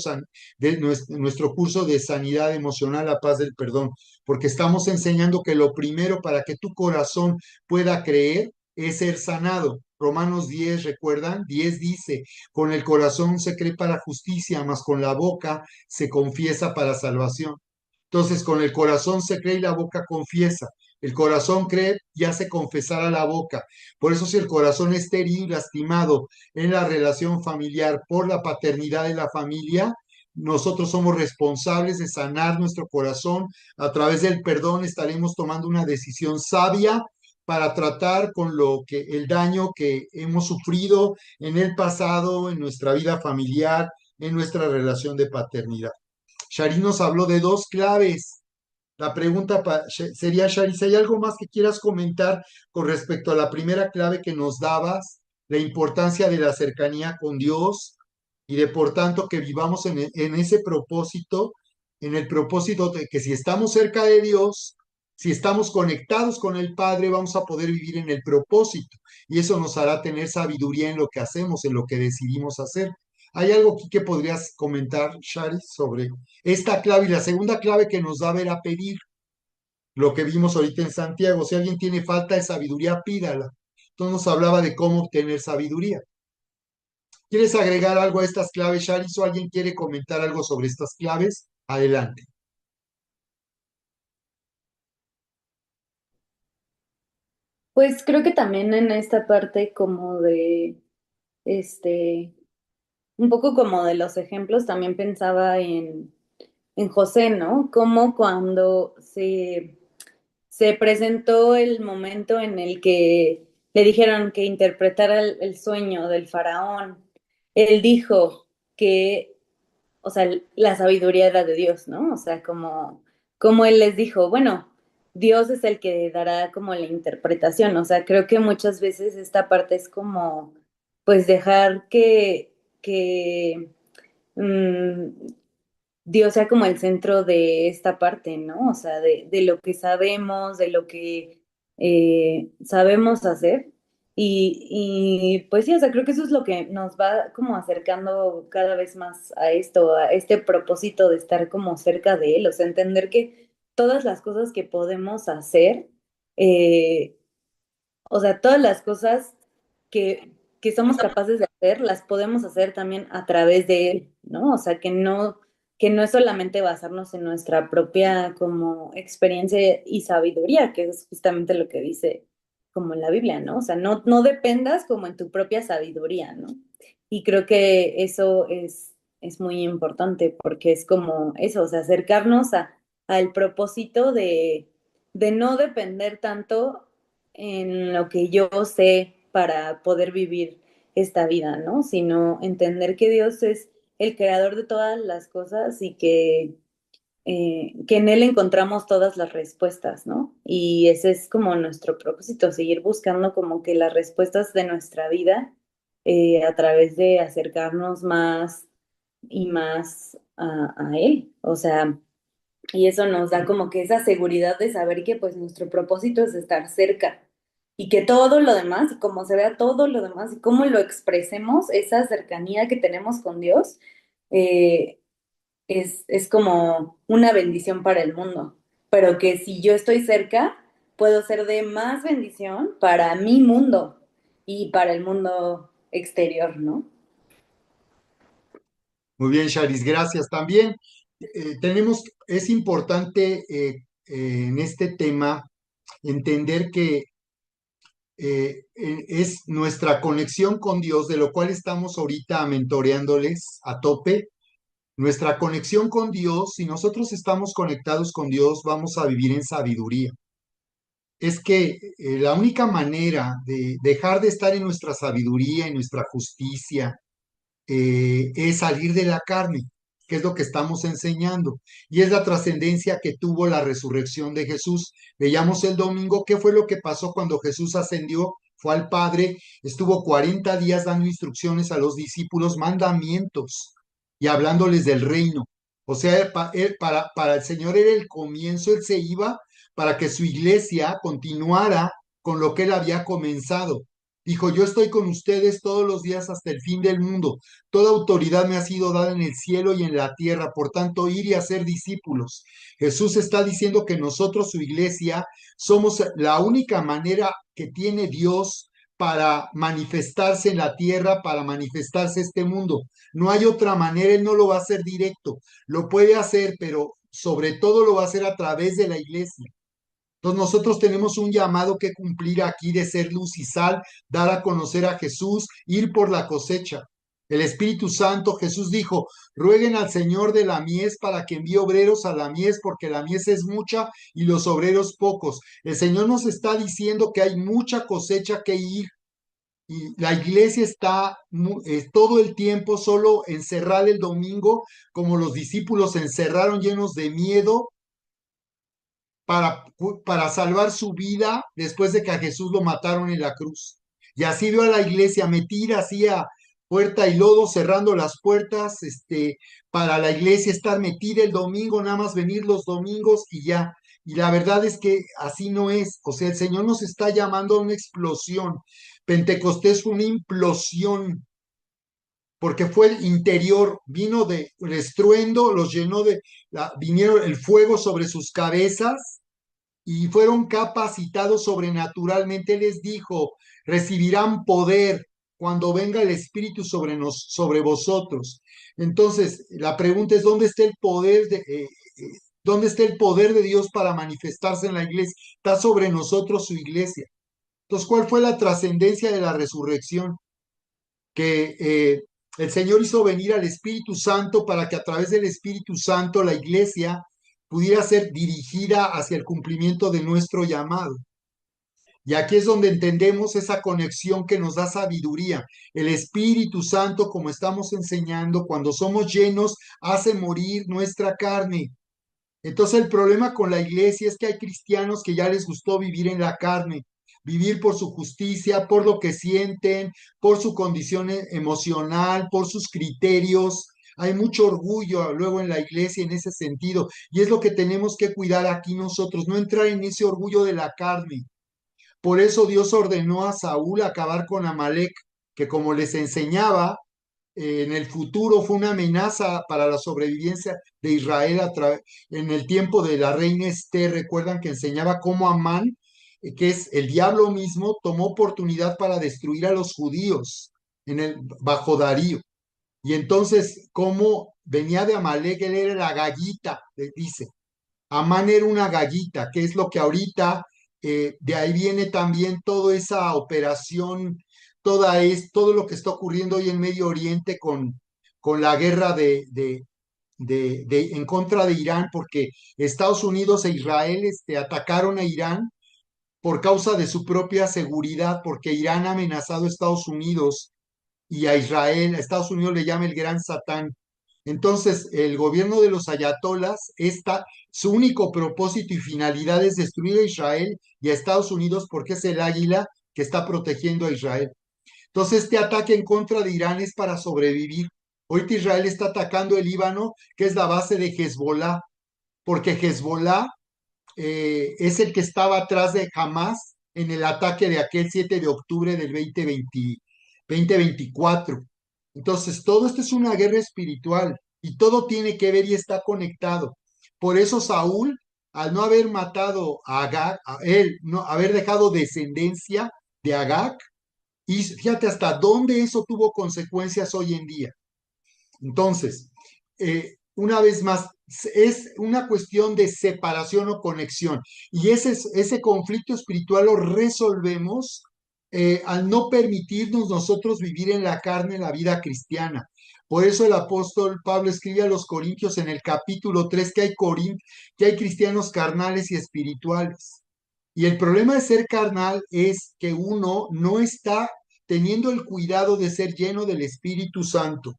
de nuestro curso de sanidad emocional, la paz del perdón, porque estamos enseñando que lo primero para que tu corazón pueda creer es ser sanado. Romanos 10, ¿recuerdan? 10 dice, con el corazón se cree para justicia, mas con la boca se confiesa para salvación. Entonces, con el corazón se cree y la boca confiesa. El corazón cree y hace confesar a la boca. Por eso, si el corazón está herido y lastimado en la relación familiar por la paternidad de la familia, nosotros somos responsables de sanar nuestro corazón. A través del perdón estaremos tomando una decisión sabia para tratar con lo que el daño que hemos sufrido en el pasado, en nuestra vida familiar, en nuestra relación de paternidad. Shari nos habló de dos claves. La pregunta sería, Shari, si hay algo más que quieras comentar con respecto a la primera clave que nos dabas, la importancia de la cercanía con Dios y de por tanto que vivamos en ese propósito, en el propósito de que si estamos cerca de Dios, si estamos conectados con el Padre, vamos a poder vivir en el propósito y eso nos hará tener sabiduría en lo que hacemos, en lo que decidimos hacer. ¿Hay algo aquí que podrías comentar, Shari, sobre esta clave? Y la segunda clave que nos daba era pedir, lo que vimos ahorita en Santiago. Si alguien tiene falta de sabiduría, pídala. Entonces nos hablaba de cómo obtener sabiduría. ¿Quieres agregar algo a estas claves, Shari? ¿O alguien quiere comentar algo sobre estas claves? Adelante. Pues creo que también en esta parte como de, este, un poco como de los ejemplos, también pensaba en José, ¿no? Como cuando se presentó el momento en el que le dijeron que interpretara el sueño del faraón, él dijo que, o sea, la sabiduría era de Dios, ¿no? O sea, como él les dijo, bueno, Dios es el que dará como la interpretación, o sea, creo que muchas veces esta parte es como, pues dejar que mm, Dios sea como el centro de esta parte, ¿no? O sea, de lo que sabemos, de lo que sabemos hacer. Y pues sí, o sea, creo que eso es lo que nos va como acercando cada vez más a esto, a este propósito de estar como cerca de Él, o sea, entender que todas las cosas que podemos hacer, eh, o sea, todas las cosas que somos capaces de hacer, las podemos hacer también a través de él, ¿no? O sea, que no es solamente basarnos en nuestra propia como experiencia y sabiduría, que es justamente lo que dice como en la Biblia, ¿no? O sea, no dependas como en tu propia sabiduría, ¿no? Y creo que eso es muy importante porque es como eso, o sea, acercarnos al propósito de no depender tanto en lo que yo sé para poder vivir esta vida, ¿no? Sino entender que Dios es el creador de todas las cosas y que en Él encontramos todas las respuestas, ¿no? Y ese es como nuestro propósito, seguir buscando como que las respuestas de nuestra vida a través de acercarnos más y más a Él. O sea, y eso nos da como que esa seguridad de saber que pues nuestro propósito es estar cerca y que todo lo demás, y como se vea todo lo demás y cómo lo expresemos, esa cercanía que tenemos con Dios, eh, es como una bendición para el mundo. Pero que si yo estoy cerca, puedo ser de más bendición para mi mundo y para el mundo exterior, ¿no? Muy bien, Charis, gracias. También es importante en este tema entender que es nuestra conexión con Dios, de lo cual estamos ahorita mentoreándoles a tope. Nuestra conexión con Dios, si nosotros estamos conectados con Dios, vamos a vivir en sabiduría. Es que la única manera de dejar de estar en nuestra sabiduría, en nuestra justicia, es salir de la carne, que es lo que estamos enseñando. Y es la trascendencia que tuvo la resurrección de Jesús. Veíamos el domingo qué fue lo que pasó cuando Jesús ascendió, fue al Padre, estuvo 40 días dando instrucciones a los discípulos, mandamientos y hablándoles del reino. O sea, para el Señor era el comienzo, Él se iba para que su iglesia continuara con lo que Él había comenzado. Dijo, yo estoy con ustedes todos los días hasta el fin del mundo. Toda autoridad me ha sido dada en el cielo y en la tierra, por tanto, ir y hacer discípulos. Jesús está diciendo que nosotros, su iglesia, somos la única manera que tiene Dios para manifestarse en la tierra, para manifestarse este mundo. No hay otra manera, Él no lo va a hacer directo. Lo puede hacer, pero sobre todo lo va a hacer a través de la iglesia. Entonces nosotros tenemos un llamado que cumplir aquí de ser luz y sal, dar a conocer a Jesús, ir por la cosecha. El Espíritu Santo, Jesús dijo, rueguen al Señor de la mies para que envíe obreros a la mies, porque la mies es mucha y los obreros pocos. El Señor nos está diciendo que hay mucha cosecha que ir y la iglesia está todo el tiempo solo encerrada el domingo, como los discípulos se encerraron llenos de miedo para salvar su vida después de que a Jesús lo mataron en la cruz. Y así vio a la iglesia metida así a puerta y lodo, cerrando las puertas, para la iglesia estar metida el domingo, nada más venir los domingos y ya. Y la verdad es que así no es. O sea, el Señor nos está llamando a una explosión. Pentecostés fue una implosión porque fue el interior, vino de el estruendo, los llenó vinieron el fuego sobre sus cabezas y fueron capacitados sobrenaturalmente. Les dijo, recibirán poder cuando venga el Espíritu sobre vosotros. Entonces, la pregunta es, ¿dónde está el poder de Dios para manifestarse en la iglesia? Está sobre nosotros su iglesia. Entonces, ¿cuál fue la trascendencia de la resurrección? Que el Señor hizo venir al Espíritu Santo para que a través del Espíritu Santo la iglesia pudiera ser dirigida hacia el cumplimiento de nuestro llamado. Y aquí es donde entendemos esa conexión que nos da sabiduría. El Espíritu Santo, como estamos enseñando, cuando somos llenos, hace morir nuestra carne. Entonces el problema con la iglesia es que hay cristianos que ya les gustó vivir en la carne, vivir por su justicia, por lo que sienten, por su condición emocional, por sus criterios. Hay mucho orgullo luego en la iglesia en ese sentido y es lo que tenemos que cuidar aquí nosotros, no entrar en ese orgullo de la carne. Por eso Dios ordenó a Saúl acabar con Amalek, que como les enseñaba, en el futuro fue una amenaza para la sobrevivencia de Israel en el tiempo de la reina Esther. Recuerdan que enseñaba cómo Amán, que es el diablo mismo, tomó oportunidad para destruir a los judíos bajo Darío. Y entonces, cómo venía de Amalek, él era la gallita, dice. Amán era una gallita, que es lo que ahorita, de ahí viene también toda esa operación, todo lo que está ocurriendo hoy en Medio Oriente con la guerra en contra de Irán, porque Estados Unidos e Israel atacaron a Irán por causa de su propia seguridad, porque Irán ha amenazado a Estados Unidos y a Israel, a Estados Unidos le llama el gran Satán. Entonces, el gobierno de los ayatolas, su único propósito y finalidad es destruir a Israel y a Estados Unidos porque es el águila que está protegiendo a Israel. Entonces, este ataque en contra de Irán es para sobrevivir. Ahorita Israel está atacando el Líbano, que es la base de Hezbollah, porque Hezbollah es el que estaba atrás de Hamas en el ataque de aquel 7 de octubre del 2024. Entonces, todo esto es una guerra espiritual y todo tiene que ver y está conectado. Por eso Saúl, al no haber matado a Agag, a él, no haber dejado descendencia de Agag, y fíjate hasta dónde eso tuvo consecuencias hoy en día. Entonces, una vez más, es una cuestión de separación o conexión. Y ese conflicto espiritual lo resolvemos al no permitirnos nosotros vivir en la carne la vida cristiana. Por eso el apóstol Pablo escribe a los Corintios en el capítulo 3 que hay cristianos carnales y espirituales. Y el problema de ser carnal es que uno no está teniendo el cuidado de ser lleno del Espíritu Santo,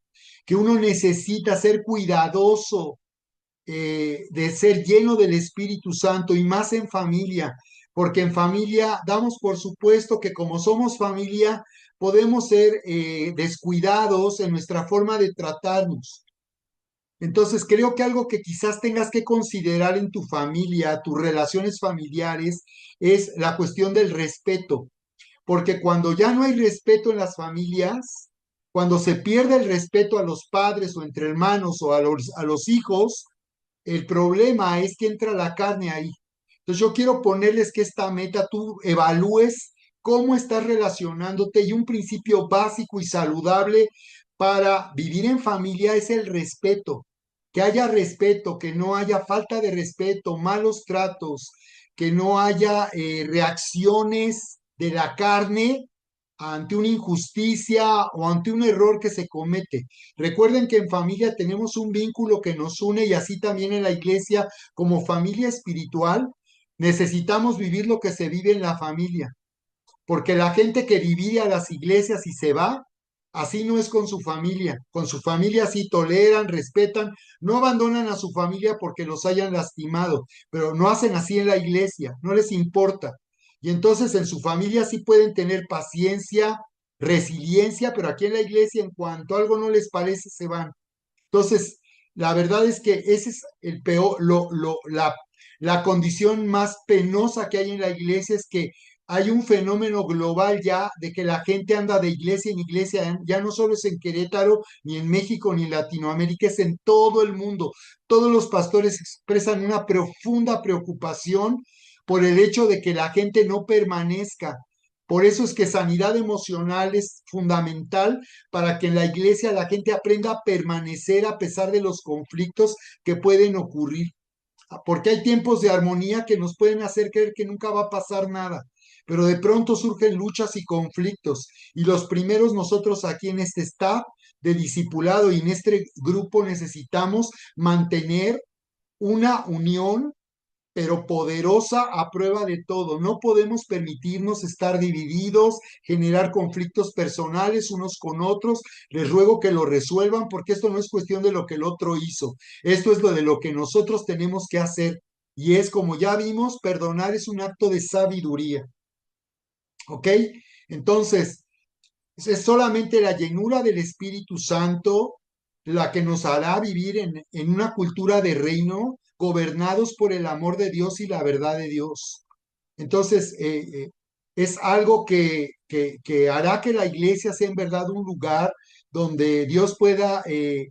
que uno necesita ser cuidadoso de ser lleno del Espíritu Santo y más en familia, porque en familia damos por supuesto que como somos familia podemos ser descuidados en nuestra forma de tratarnos. Entonces, creo que algo que quizás tengas que considerar en tu familia, tus relaciones familiares, es la cuestión del respeto, porque cuando ya no hay respeto en las familias, cuando se pierde el respeto a los padres o entre hermanos o a los hijos, el problema es que entra la carne ahí. Entonces, yo quiero ponerles que esta meta tú evalúes cómo estás relacionándote y un principio básico y saludable para vivir en familia es el respeto. que haya respeto, que no haya falta de respeto, malos tratos, que no haya reacciones de la carne ante una injusticia o ante un error que se comete. Recuerden que en familia tenemos un vínculo que nos une y así también en la iglesia como familia espiritual necesitamos vivir lo que se vive en la familia, porque la gente que divide a las iglesias y se va, así no es con su familia sí toleran, respetan, no abandonan a su familia porque los hayan lastimado, pero no hacen así en la iglesia, no les importa. Y entonces en su familia sí pueden tener paciencia, resiliencia, pero aquí en la iglesia en cuanto algo no les parece se van. Entonces, la verdad es que ese es el peor, la condición más penosa que hay en la iglesia es que hay un fenómeno global ya de que la gente anda de iglesia en iglesia, ya no solo es en Querétaro, ni en México, ni en Latinoamérica, es en todo el mundo. Todos los pastores expresan una profunda preocupación por el hecho de que la gente no permanezca. Por eso es que sanidad emocional es fundamental para que en la iglesia la gente aprenda a permanecer a pesar de los conflictos que pueden ocurrir. Porque hay tiempos de armonía que nos pueden hacer creer que nunca va a pasar nada, pero de pronto surgen luchas y conflictos. Y los primeros nosotros aquí en este staff de discipulado y en este grupo necesitamos mantener una unión pero poderosa a prueba de todo. No podemos permitirnos estar divididos, generar conflictos personales unos con otros. Les ruego que lo resuelvan porque esto no es cuestión de lo que el otro hizo. Esto es lo de lo que nosotros tenemos que hacer. Y es como ya vimos, perdonar es un acto de sabiduría. ¿Ok? Entonces, es solamente la llenura del Espíritu Santo la que nos hará vivir en una cultura de reino gobernados por el amor de Dios y la verdad de Dios. Entonces, es algo que hará que la iglesia sea en verdad un lugar donde Dios pueda, eh,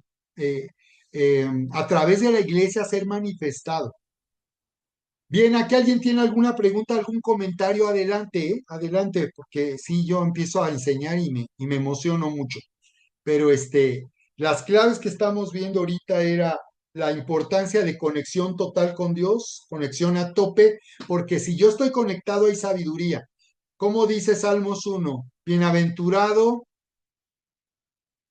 a través de la iglesia, ser manifestado. Bien, aquí alguien tiene alguna pregunta, algún comentario, adelante, adelante, porque sí, yo empiezo a enseñar y me emociono mucho. Pero las claves que estamos viendo ahorita era la importancia de conexión total con Dios, conexión a tope, porque si yo estoy conectado hay sabiduría. ¿Cómo dice Salmos 1? Bienaventurado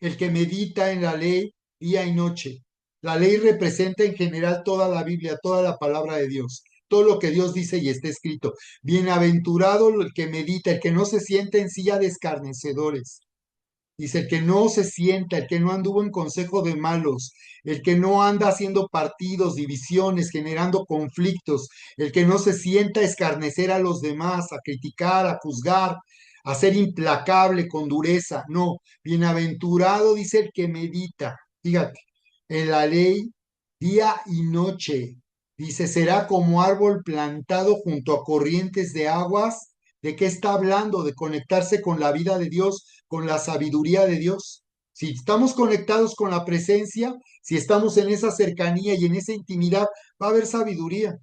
el que medita en la ley día y noche. La ley representa en general toda la Biblia, toda la palabra de Dios, todo lo que Dios dice y está escrito. Bienaventurado el que medita, el que no se siente en silla de escarnecedores. Dice, el que no se sienta, el que no anduvo en consejo de malos, el que no anda haciendo partidos, divisiones, generando conflictos, el que no se sienta a escarnecer a los demás, a criticar, a juzgar, a ser implacable con dureza. No, bienaventurado dice el que medita, fíjate, en la ley día y noche. Dice, será como árbol plantado junto a corrientes de aguas. ¿De qué está hablando? De conectarse con la vida de Dios, con la sabiduría de Dios. Si estamos conectados con la presencia, si estamos en esa cercanía y en esa intimidad, va a haber sabiduría.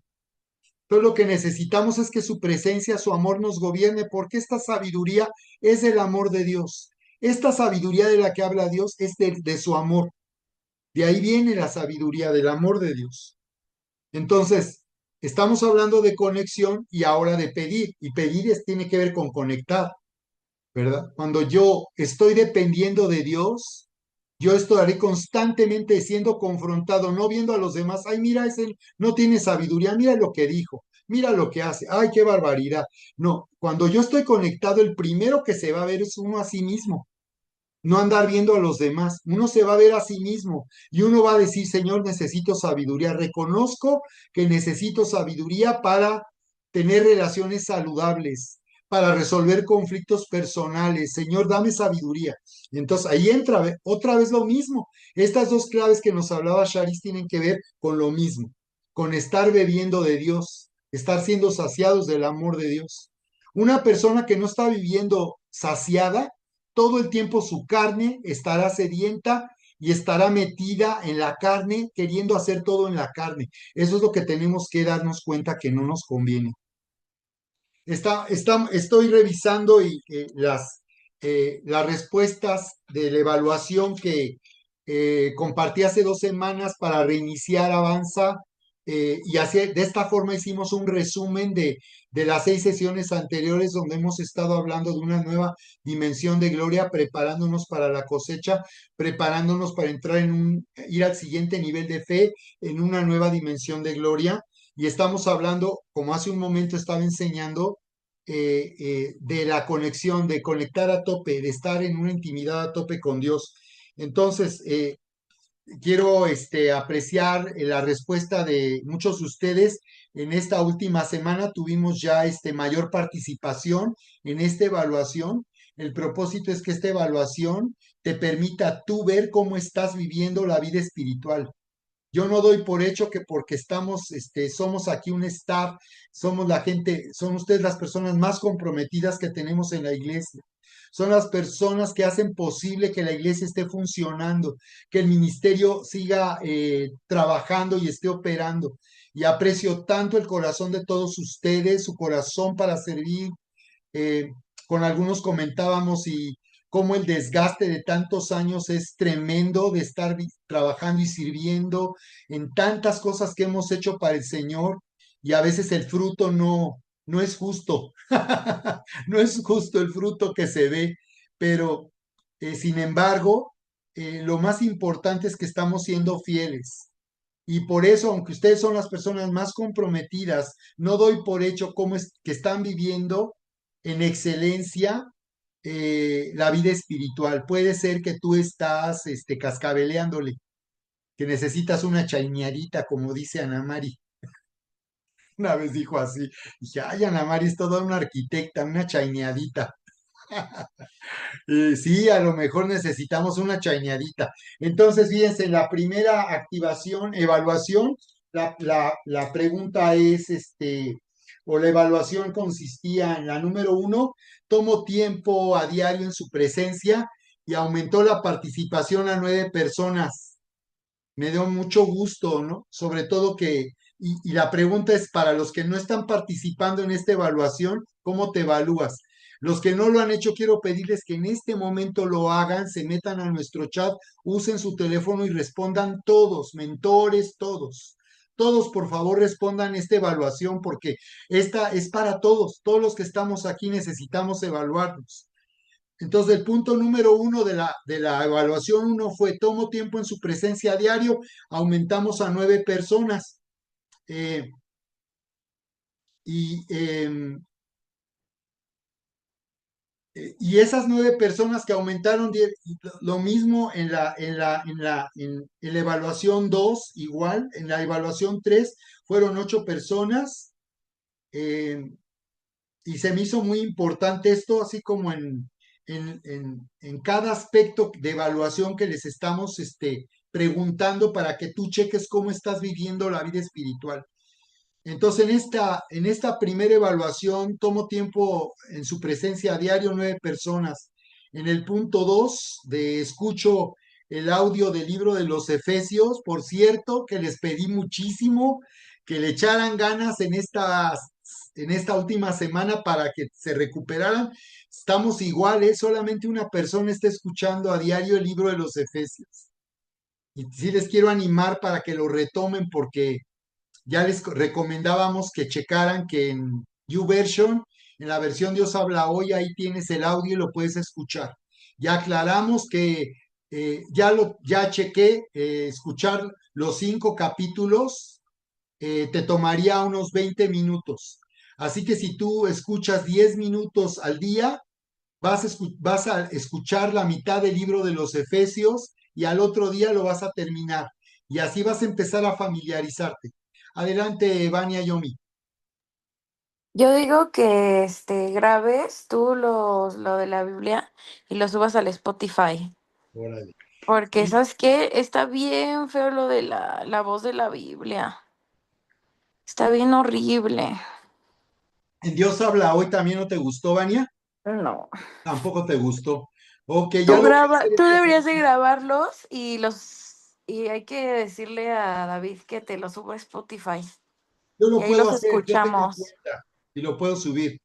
Entonces lo que necesitamos es que su presencia, su amor nos gobierne, porque esta sabiduría es el amor de Dios. Esta sabiduría de la que habla Dios es de su amor. De ahí viene la sabiduría del amor de Dios. Entonces, estamos hablando de conexión y ahora de pedir. Y pedir tiene que ver con conectar. ¿Verdad? Cuando yo estoy dependiendo de Dios, yo estaré constantemente siendo confrontado, no viendo a los demás, ay, mira, ese no tiene sabiduría, mira lo que dijo, mira lo que hace, ay, qué barbaridad. No, cuando yo estoy conectado, el primero que se va a ver es uno a sí mismo, no andar viendo a los demás. Uno se va a ver a sí mismo y uno va a decir, Señor, necesito sabiduría. Reconozco que necesito sabiduría para tener relaciones saludables, para resolver conflictos personales. Señor, dame sabiduría. Y entonces ahí entra otra vez lo mismo. Estas dos claves que nos hablaba Charis tienen que ver con lo mismo, con estar bebiendo de Dios, estar siendo saciados del amor de Dios. Una persona que no está viviendo saciada, todo el tiempo su carne estará sedienta y estará metida en la carne, queriendo hacer todo en la carne. Eso es lo que tenemos que darnos cuenta que no nos conviene. Estoy revisando las respuestas de la evaluación que compartí hace 2 semanas para reiniciar Avanza, y así, de esta forma hicimos un resumen de las 6 sesiones anteriores donde hemos estado hablando de una nueva dimensión de gloria, preparándonos para la cosecha, preparándonos para entrar ir al siguiente nivel de fe en una nueva dimensión de gloria. Y estamos hablando, como hace un momento estaba enseñando, de la conexión, de conectar a tope, de estar en una intimidad a tope con Dios. Entonces, quiero apreciar la respuesta de muchos de ustedes. En esta última semana tuvimos ya mayor participación en esta evaluación. El propósito es que esta evaluación te permita tú ver cómo estás viviendo la vida espiritual. Yo no doy por hecho que porque somos aquí un staff, somos la gente, son ustedes las personas más comprometidas que tenemos en la iglesia. Son las personas que hacen posible que la iglesia esté funcionando, que el ministerio siga trabajando y esté operando. Y aprecio tanto el corazón de todos ustedes, su corazón para servir. eh, con algunos comentábamos y cómo el desgaste de tantos años es tremendo de estar trabajando y sirviendo en tantas cosas que hemos hecho para el Señor, y a veces el fruto no es justo, no es justo el fruto que se ve, pero sin embargo, lo más importante es que estamos siendo fieles. Y por eso, aunque ustedes son las personas más comprometidas, no doy por hecho cómo es que están viviendo en excelencia la vida espiritual. Puede ser que tú estás cascabeleándole, que necesitas una chaineadita, como dice Ana Mari. Una vez dijo así. Dije, ay, Ana Mari es toda una arquitecta, una chaineadita. Sí, a lo mejor necesitamos una chaineadita. Entonces, fíjense, la primera activación, evaluación, la pregunta es, o la evaluación consistía en la número 1, tomo tiempo a diario en su presencia y aumentó la participación a 9 personas. Me dio mucho gusto, ¿no? Sobre todo y la pregunta es para los que no están participando en esta evaluación, ¿cómo te evalúas? Los que no lo han hecho, quiero pedirles que en este momento lo hagan, se metan a nuestro chat, usen su teléfono y respondan todos, mentores, todos. Todos, por favor, respondan esta evaluación porque esta es para todos. Todos los que estamos aquí necesitamos evaluarnos. Entonces, el punto número 1 de la evaluación uno fue, tomo tiempo en su presencia a diario, aumentamos a 9 personas. Eh, y, em, y esas 9 personas que aumentaron, lo mismo en la evaluación 2 igual, en la evaluación 3 fueron 8 personas. eh, y se me hizo muy importante esto, así como en cada aspecto de evaluación que les estamos preguntando para que tú cheques cómo estás viviendo la vida espiritual. Entonces, en esta primera evaluación, tomo tiempo en su presencia a diario 9 personas. En el punto 2 de escucho el audio del libro de los Efesios, por cierto, que les pedí muchísimo que le echaran ganas en esta última semana para que se recuperaran. Estamos iguales, solamente una persona está escuchando a diario el libro de los Efesios. Y sí les quiero animar para que lo retomen porque ya les recomendábamos que checaran que en YouVersion, en la versión Dios habla hoy, ahí tienes el audio y lo puedes escuchar. Ya aclaramos que ya chequé, escuchar los 5 capítulos te tomaría unos 20 minutos. Así que si tú escuchas 10 minutos al día, vas a escuchar la mitad del libro de los Efesios y al otro día lo vas a terminar. Y así vas a empezar a familiarizarte. Adelante, Vania Yomi. Yo digo que grabes tú lo de la Biblia y lo subas al Spotify. Órale. Porque, Y ¿sabes qué? Está bien feo lo de la voz de la Biblia. Está bien horrible. en Dios habla hoy también no te gustó, Vania. No. Tampoco te gustó. Ok, ya lo voy a hacer Tú esta deberías de semana. grabarlos y hay que decirle a David que te los suba a Spotify. Yo Y lo ahí puedo los hacer, yo tengo escuchamos. cuenta y lo puedo subir.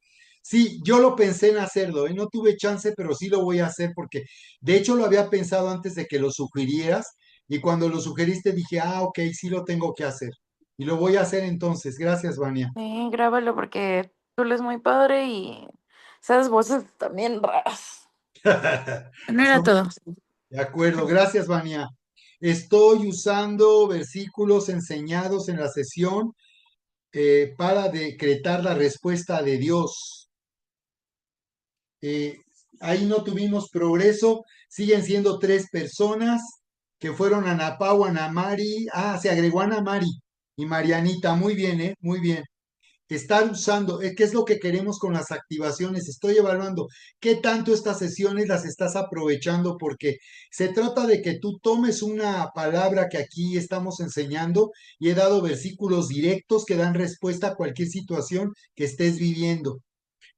Sí, yo lo pensé en hacerlo, ¿eh? No tuve chance, pero sí lo voy a hacer porque de hecho lo había pensado antes de que lo sugirieras y cuando lo sugeriste dije, ah, ok, sí lo tengo que hacer. Y lo voy a hacer entonces. Gracias, Vania. Sí, grábalo porque tú es muy padre y esas voces también raras. No era Son- todo. de acuerdo, gracias, Vania. Estoy usando versículos enseñados en la sesión para decretar la respuesta de Dios. Eh, Ahí no tuvimos progreso, siguen siendo tres personas que fueron Ana Pau, Ana Mari, se agregó Ana Mari y Marianita, muy bien, muy bien. Estar usando, ¿qué es lo que queremos con las activaciones? Estoy evaluando qué tanto estas sesiones las estás aprovechando porque se trata de que tú tomes una palabra que aquí estamos enseñando y he dado versículos directos que dan respuesta a cualquier situación que estés viviendo.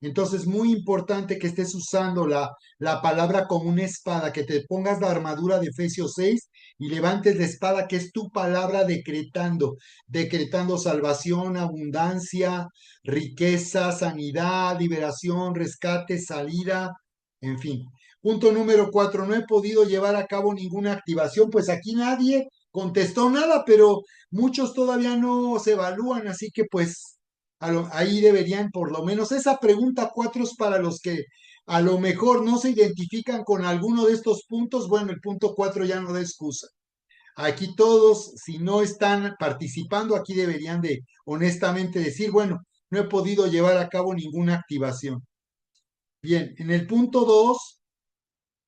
Entonces, muy importante que estés usando la palabra como una espada, que te pongas la armadura de Efesios 6 y levantes la espada, que es tu palabra decretando salvación, abundancia, riqueza, sanidad, liberación, rescate, salida, en fin. Punto número 4, no he podido llevar a cabo ninguna activación, pues aquí nadie contestó nada, pero muchos todavía no se evalúan, así que pues ahí deberían, por lo menos, esa pregunta 4 es para los que a lo mejor no se identifican con alguno de estos puntos. Bueno, el punto 4 ya no da excusa. Aquí todos, si no están participando, aquí deberían de honestamente decir, bueno, no he podido llevar a cabo ninguna activación. Bien, en el punto 2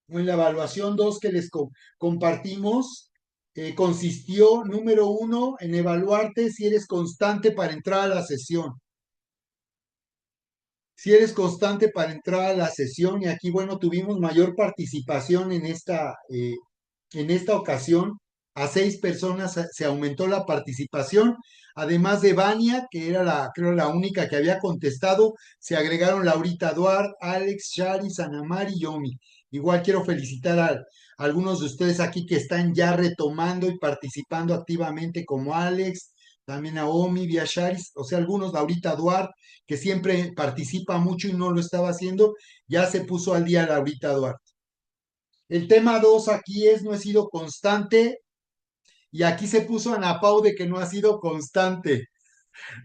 o en la evaluación 2 que les compartimos, consistió, número 1, en evaluarte si eres constante para entrar a la sesión. Si eres constante para entrar a la sesión y aquí, bueno, tuvimos mayor participación en esta ocasión. A 6 personas se aumentó la participación. Además de Vania, que era creo, la única que había contestado, se agregaron Laurita Duarte, Alex, Shari, Sanamar y Yomi. Igual quiero felicitar a algunos de ustedes aquí que están ya retomando y participando activamente, como Alex, también a Omi, Via Sharis, o sea, algunos, Laurita Duarte, que siempre participa mucho y no lo estaba haciendo, ya se puso al día Laurita Duarte. El tema 2 aquí es no he sido constante y aquí se puso Ana Pau de que no ha sido constante.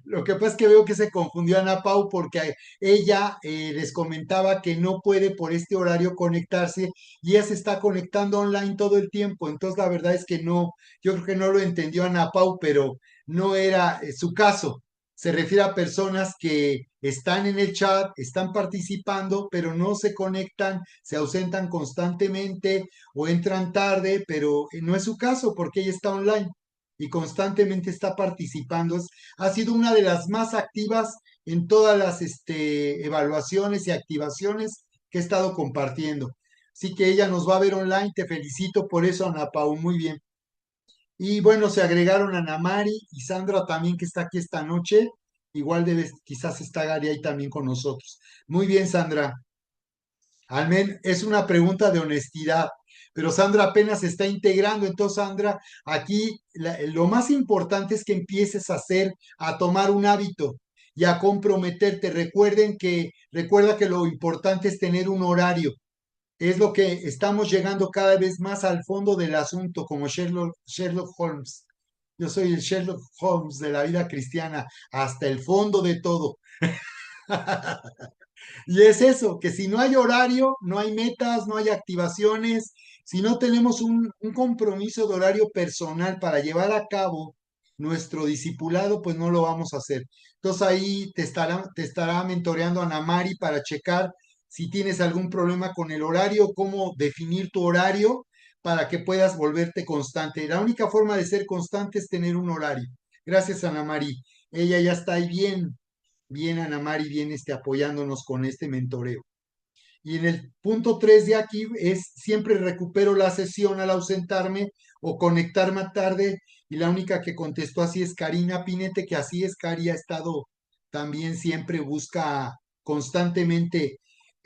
Lo que pasa es que veo que se confundió Ana Pau porque ella les comentaba que no puede por este horario conectarse y ella se está conectando online todo el tiempo. Entonces la verdad es que no, yo creo que no lo entendió Ana Pau, pero no era su caso. Se refiere a personas que están en el chat, están participando, pero no se conectan, se ausentan constantemente o entran tarde, pero no es su caso porque ella está online y constantemente está participando. Ha sido una de las más activas en todas las evaluaciones y activaciones que he estado compartiendo. Así que ella nos va a ver online, te felicito por eso, Ana Pau, muy bien. Y bueno, se agregaron Ana Mari y Sandra también, que está aquí esta noche. Igual quizás está Gary ahí también con nosotros. Muy bien, Sandra. Almen, es una pregunta de honestidad, pero Sandra apenas se está integrando. Entonces, Sandra, aquí lo más importante es que empieces a hacer, a tomar un hábito y a comprometerte. Recuerda que lo importante es tener un horario. Es lo que estamos llegando cada vez más al fondo del asunto, como Sherlock Holmes. Yo soy el Sherlock Holmes de la vida cristiana, hasta el fondo de todo. Y es eso, que si no hay horario, no hay metas, no hay activaciones, si no tenemos un compromiso de horario personal para llevar a cabo nuestro discipulado, pues no lo vamos a hacer. Entonces ahí te estará mentoreando Ana Mari para checar si tienes algún problema con el horario, cómo definir tu horario para que puedas volverte constante. La única forma de ser constante es tener un horario. Gracias, Ana Mari. Ella ya está ahí bien, bien Ana Mari, bien apoyándonos con este mentoreo. Y en el punto 3 de aquí es siempre recupero la sesión al ausentarme o conectarme tarde. Y la única que contestó así es Karina Pinete, que así es, Cari ha estado también siempre busca constantemente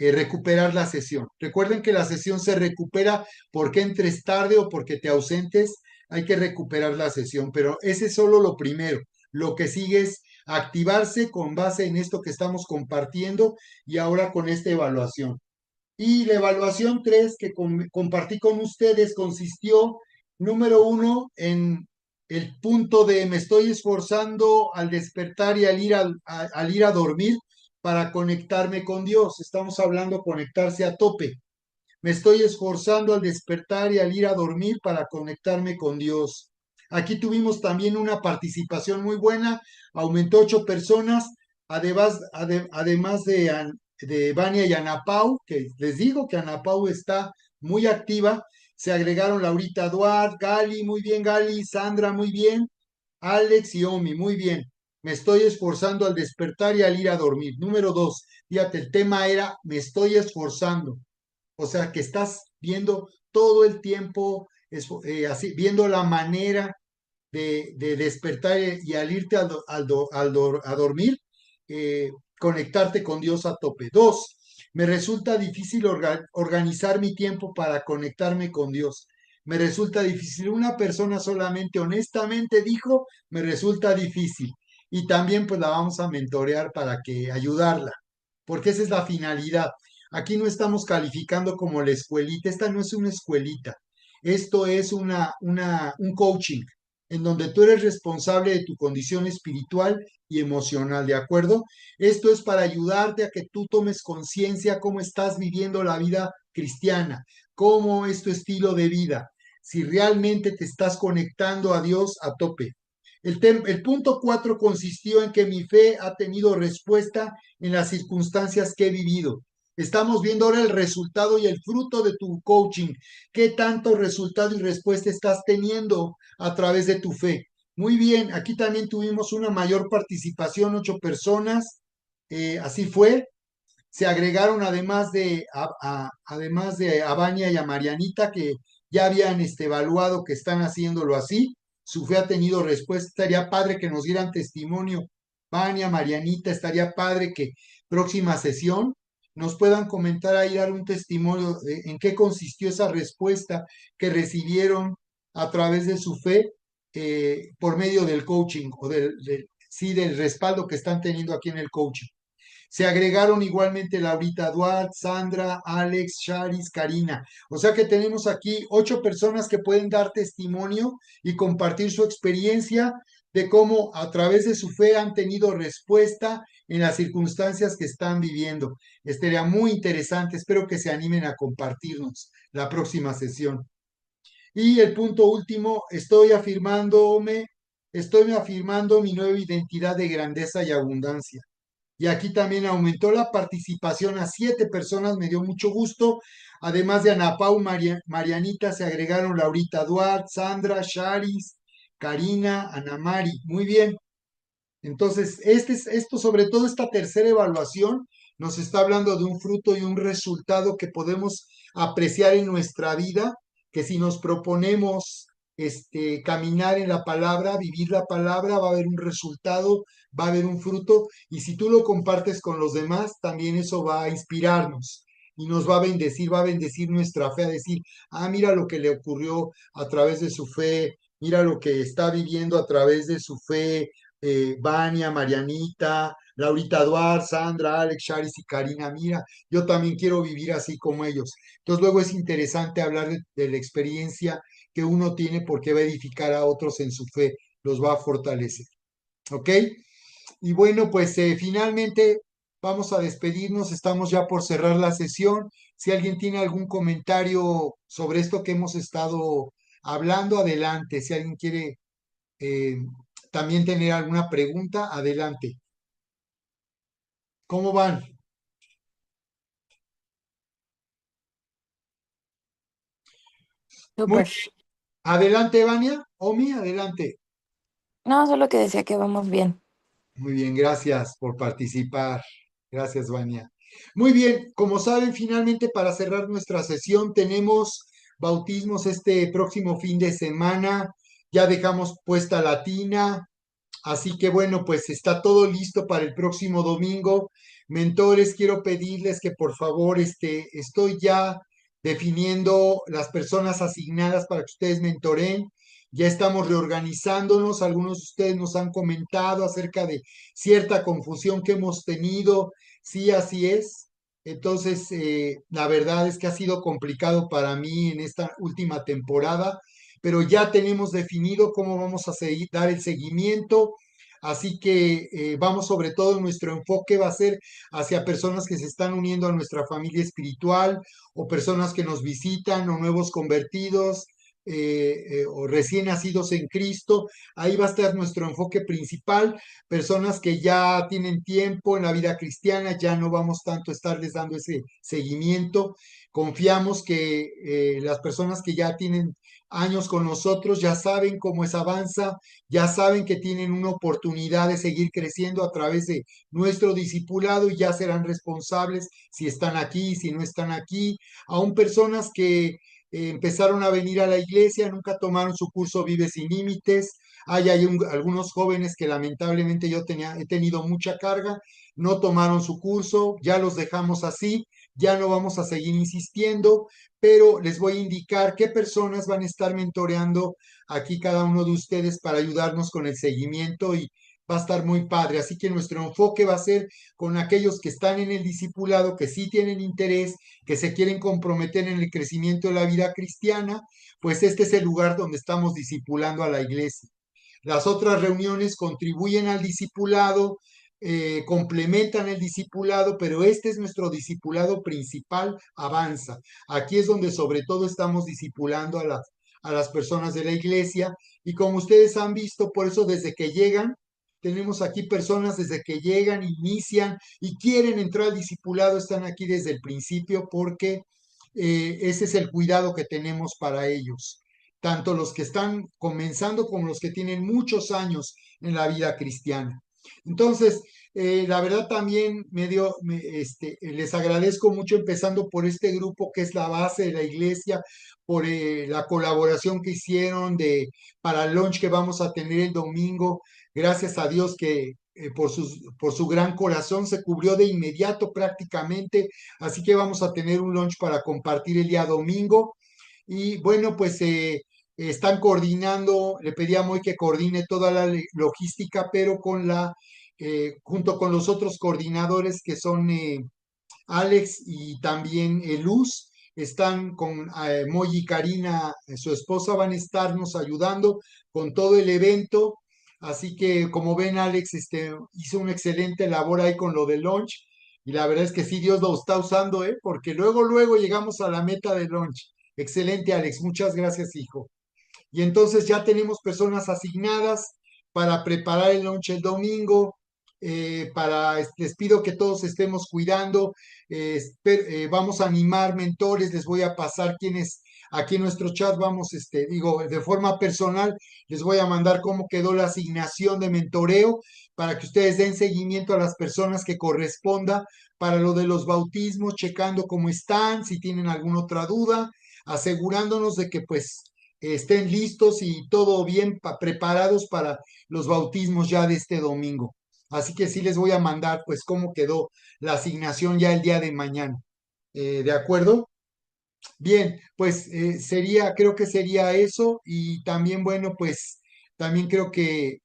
recuperar la sesión. Recuerden que la sesión se recupera porque entres tarde o porque te ausentes, hay que recuperar la sesión, pero ese es solo lo primero. Lo que sigue es activarse con base en esto que estamos compartiendo y ahora con esta evaluación. Y la evaluación 3 que compartí con ustedes consistió, número 1, en el punto de me estoy esforzando al despertar y al ir a dormir para conectarme con Dios. Estamos hablando conectarse a tope. Me estoy esforzando al despertar y al ir a dormir para conectarme con Dios. Aquí tuvimos también una participación muy buena, aumentó 8 personas, además de Vania y Ana Pau, que les digo que Ana Pau está muy activa. Se agregaron Laurita Duarte, Gali, muy bien Gali, Sandra, muy bien, Alex y Omi, muy bien. Me estoy esforzando al despertar y al ir a dormir. Número 2, fíjate, el tema era me estoy esforzando. O sea, que estás viendo todo el tiempo, así, viendo la manera de despertar y al irte a dormir, conectarte con Dios a tope. 2, me resulta difícil organizar mi tiempo para conectarme con Dios. Me resulta difícil. Una persona solamente honestamente dijo, me resulta difícil. Y también pues la vamos a mentorear para que ayudarla, porque esa es la finalidad. Aquí no estamos calificando como la escuelita, esta no es una escuelita, esto es un coaching en donde tú eres responsable de tu condición espiritual y emocional, ¿de acuerdo? Esto es para ayudarte a que tú tomes conciencia cómo estás viviendo la vida cristiana, cómo es tu estilo de vida, si realmente te estás conectando a Dios a tope. El punto 4 consistió en que mi fe ha tenido respuesta en las circunstancias que he vivido. Estamos viendo ahora el resultado y el fruto de tu coaching. ¿Qué tanto resultado y respuesta estás teniendo a través de tu fe? Muy bien, aquí también tuvimos una mayor participación, 8 personas. Así fue. Se agregaron además de a Vania y a Marianita, que ya habían evaluado que están haciéndolo así. Su fe ha tenido respuesta. Estaría padre que nos dieran testimonio. Vania, Marianita, estaría padre que próxima sesión nos puedan comentar ahí, dar un testimonio de en qué consistió esa respuesta que recibieron a través de su fe, por medio del coaching o sí, del respaldo que están teniendo aquí en el coaching. Se agregaron igualmente Laurita Duarte, Sandra, Alex, Charis, Karina. O sea que tenemos aquí 8 personas que pueden dar testimonio y compartir su experiencia de cómo a través de su fe han tenido respuesta en las circunstancias que están viviendo. Estaría muy interesante. Espero que se animen a compartirnos la próxima sesión. Y el punto último, estoy afirmando mi nueva identidad de grandeza y abundancia. Y aquí también aumentó la participación a 7 personas, me dio mucho gusto. Además de Ana Pau, Marianita, se agregaron Laurita Duarte, Sandra, Charis, Karina, Ana Mari. Muy bien. Entonces, esto, sobre todo esta tercera evaluación, nos está hablando de un fruto y un resultado que podemos apreciar en nuestra vida, que si nos proponemos caminar en la palabra, vivir la palabra, va a haber un resultado, va a haber un fruto, y si tú lo compartes con los demás, también eso va a inspirarnos y nos va a bendecir nuestra fe, a decir, ah, mira lo que le ocurrió a través de su fe, mira lo que está viviendo a través de su fe, Vania, Marianita, Laurita Duarte, Sandra, Alex, Charis y Karina. Mira, yo también quiero vivir así como ellos. Entonces luego es interesante hablar de la experiencia que uno tiene porque va a edificar a otros en su fe, los va a fortalecer. ¿Ok? Y bueno, pues finalmente vamos a despedirnos, estamos ya por cerrar la sesión. Si alguien tiene algún comentario sobre esto que hemos estado hablando, adelante. Si alguien quiere eh, también tener alguna pregunta, adelante. ¿Cómo van? Muy Súper. adelante, Vania. Omi, adelante. No, solo que decía que vamos bien. Muy bien, gracias por participar. Gracias, Vania. Muy bien, como saben, finalmente para cerrar nuestra sesión tenemos bautismos este próximo fin de semana. Ya dejamos puesta la tina. Así que bueno, pues está todo listo para el próximo domingo. Mentores, quiero pedirles que por favor, estoy ya definiendo las personas asignadas para que ustedes mentoren. ya estamos reorganizándonos. Algunos de ustedes nos han comentado acerca de cierta confusión que hemos tenido. Sí, así es. Entonces, la verdad es que ha sido complicado para mí en esta última temporada, pero ya tenemos definido cómo vamos a dar el seguimiento. Así que vamos, sobre todo, nuestro enfoque va a ser hacia personas que se están uniendo a nuestra familia espiritual, o personas que nos visitan, o nuevos convertidos, o recién nacidos en Cristo. Ahí va a estar nuestro enfoque principal. Personas que ya tienen tiempo en la vida cristiana, ya no vamos tanto a estarles dando ese seguimiento. Confiamos que las personas que ya tienen años con nosotros ya saben cómo es avanza, ya saben que tienen una oportunidad de seguir creciendo a través de nuestro discipulado, y ya serán responsables si están aquí, si no están aquí. Aún personas que empezaron a venir a la iglesia, nunca tomaron su curso Vive sin Límites. Algunos jóvenes que lamentablemente he tenido mucha carga, no tomaron su curso, ya los dejamos así, ya no vamos a seguir insistiendo, pero les voy a indicar qué personas van a estar mentoreando aquí cada uno de ustedes para ayudarnos con el seguimiento, y va a estar muy padre. Así que nuestro enfoque va a ser con aquellos que están en el discipulado, que sí tienen interés, que se quieren comprometer en el crecimiento de la vida cristiana. Pues este es el lugar donde estamos discipulando a la iglesia. Las otras reuniones contribuyen al discipulado, complementan el discipulado, pero este es nuestro discipulado principal, Avanza. Aquí es donde sobre todo estamos discipulando a las personas de la iglesia, y como ustedes han visto, por eso desde que llegan, tenemos aquí personas desde que llegan, inician y quieren entrar al discipulado, están aquí desde el principio, porque ese es el cuidado que tenemos para ellos, tanto los que están comenzando como los que tienen muchos años en la vida cristiana. Entonces, la verdad también les agradezco mucho, empezando por este grupo que es la base de la iglesia, por la colaboración que hicieron para el lunch que vamos a tener el domingo. Gracias a Dios que por su gran corazón se cubrió de inmediato prácticamente. Así que vamos a tener un lunch para compartir el día domingo. Y bueno, pues están coordinando. Le pedí a Moy que coordine toda la logística, pero junto con los otros coordinadores que son Alex y también Luz. Están con Moy y Karina, su esposa, van a estarnos ayudando con todo el evento. Así que, como ven, Alex hizo una excelente labor ahí con lo del lunch. Y la verdad es que sí, Dios lo está usando, ¿eh? Porque luego llegamos a la meta del lunch. Excelente, Alex. Muchas gracias, hijo. Y entonces ya tenemos personas asignadas para preparar el lunch el domingo. Les pido que todos estemos cuidando. Vamos a animar mentores. Les voy a pasar quienes aquí en nuestro chat vamos, digo, de forma personal, les voy a mandar cómo quedó la asignación de mentoreo, para que ustedes den seguimiento a las personas que corresponda para lo de los bautismos, checando cómo están, si tienen alguna otra duda, asegurándonos de que pues estén listos y todo bien preparados para los bautismos ya de este domingo. Así que sí les voy a mandar pues cómo quedó la asignación ya el día de mañana. ¿De acuerdo? Bien, pues creo que sería eso. Y también, bueno, pues también creo que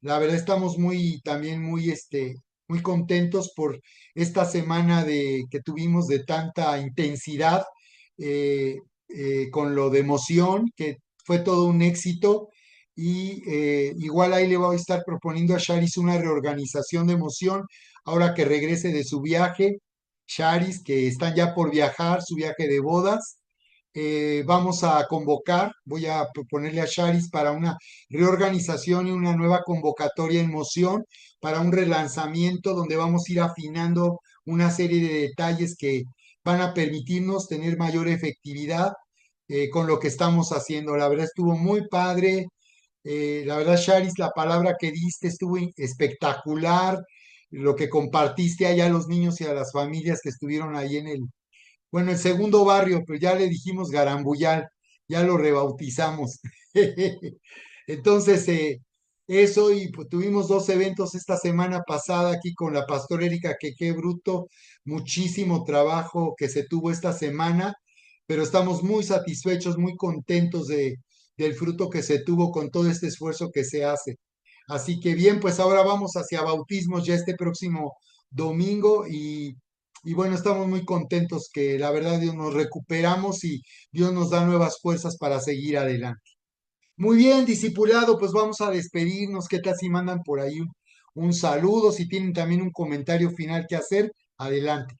la verdad estamos también muy contentos por esta semana que tuvimos de tanta intensidad, eh, con lo de emoción, que fue todo un éxito. Y igual ahí le voy a estar proponiendo a Charis una reorganización de emoción ahora que regrese de su viaje. Charis, que están ya por viajar, su viaje de bodas. Vamos a convocar, voy a proponerle a Charis para una reorganización y una nueva convocatoria en moción, para un relanzamiento donde vamos a ir afinando una serie de detalles que van a permitirnos tener mayor efectividad con lo que estamos haciendo. La verdad estuvo muy padre. La verdad, Charis, la palabra que diste estuvo espectacular. Lo que compartiste allá a los niños y a las familias que estuvieron ahí bueno, el segundo barrio, pero ya le dijimos Garambuyal, ya lo rebautizamos. Entonces, eso. Y pues, tuvimos dos eventos esta semana pasada aquí con la pastora Erika, que qué bruto, muchísimo trabajo que se tuvo esta semana, pero estamos muy satisfechos, muy contentos del fruto que se tuvo con todo este esfuerzo que se hace. Así que bien, pues ahora vamos hacia bautismos ya este próximo domingo y bueno, estamos muy contentos que la verdad Dios nos recuperamos y Dios nos da nuevas fuerzas para seguir adelante. Muy bien, discipulado, pues vamos a despedirnos. ¿Qué tal si mandan por ahí un saludo? Si tienen también un comentario final que hacer, adelante.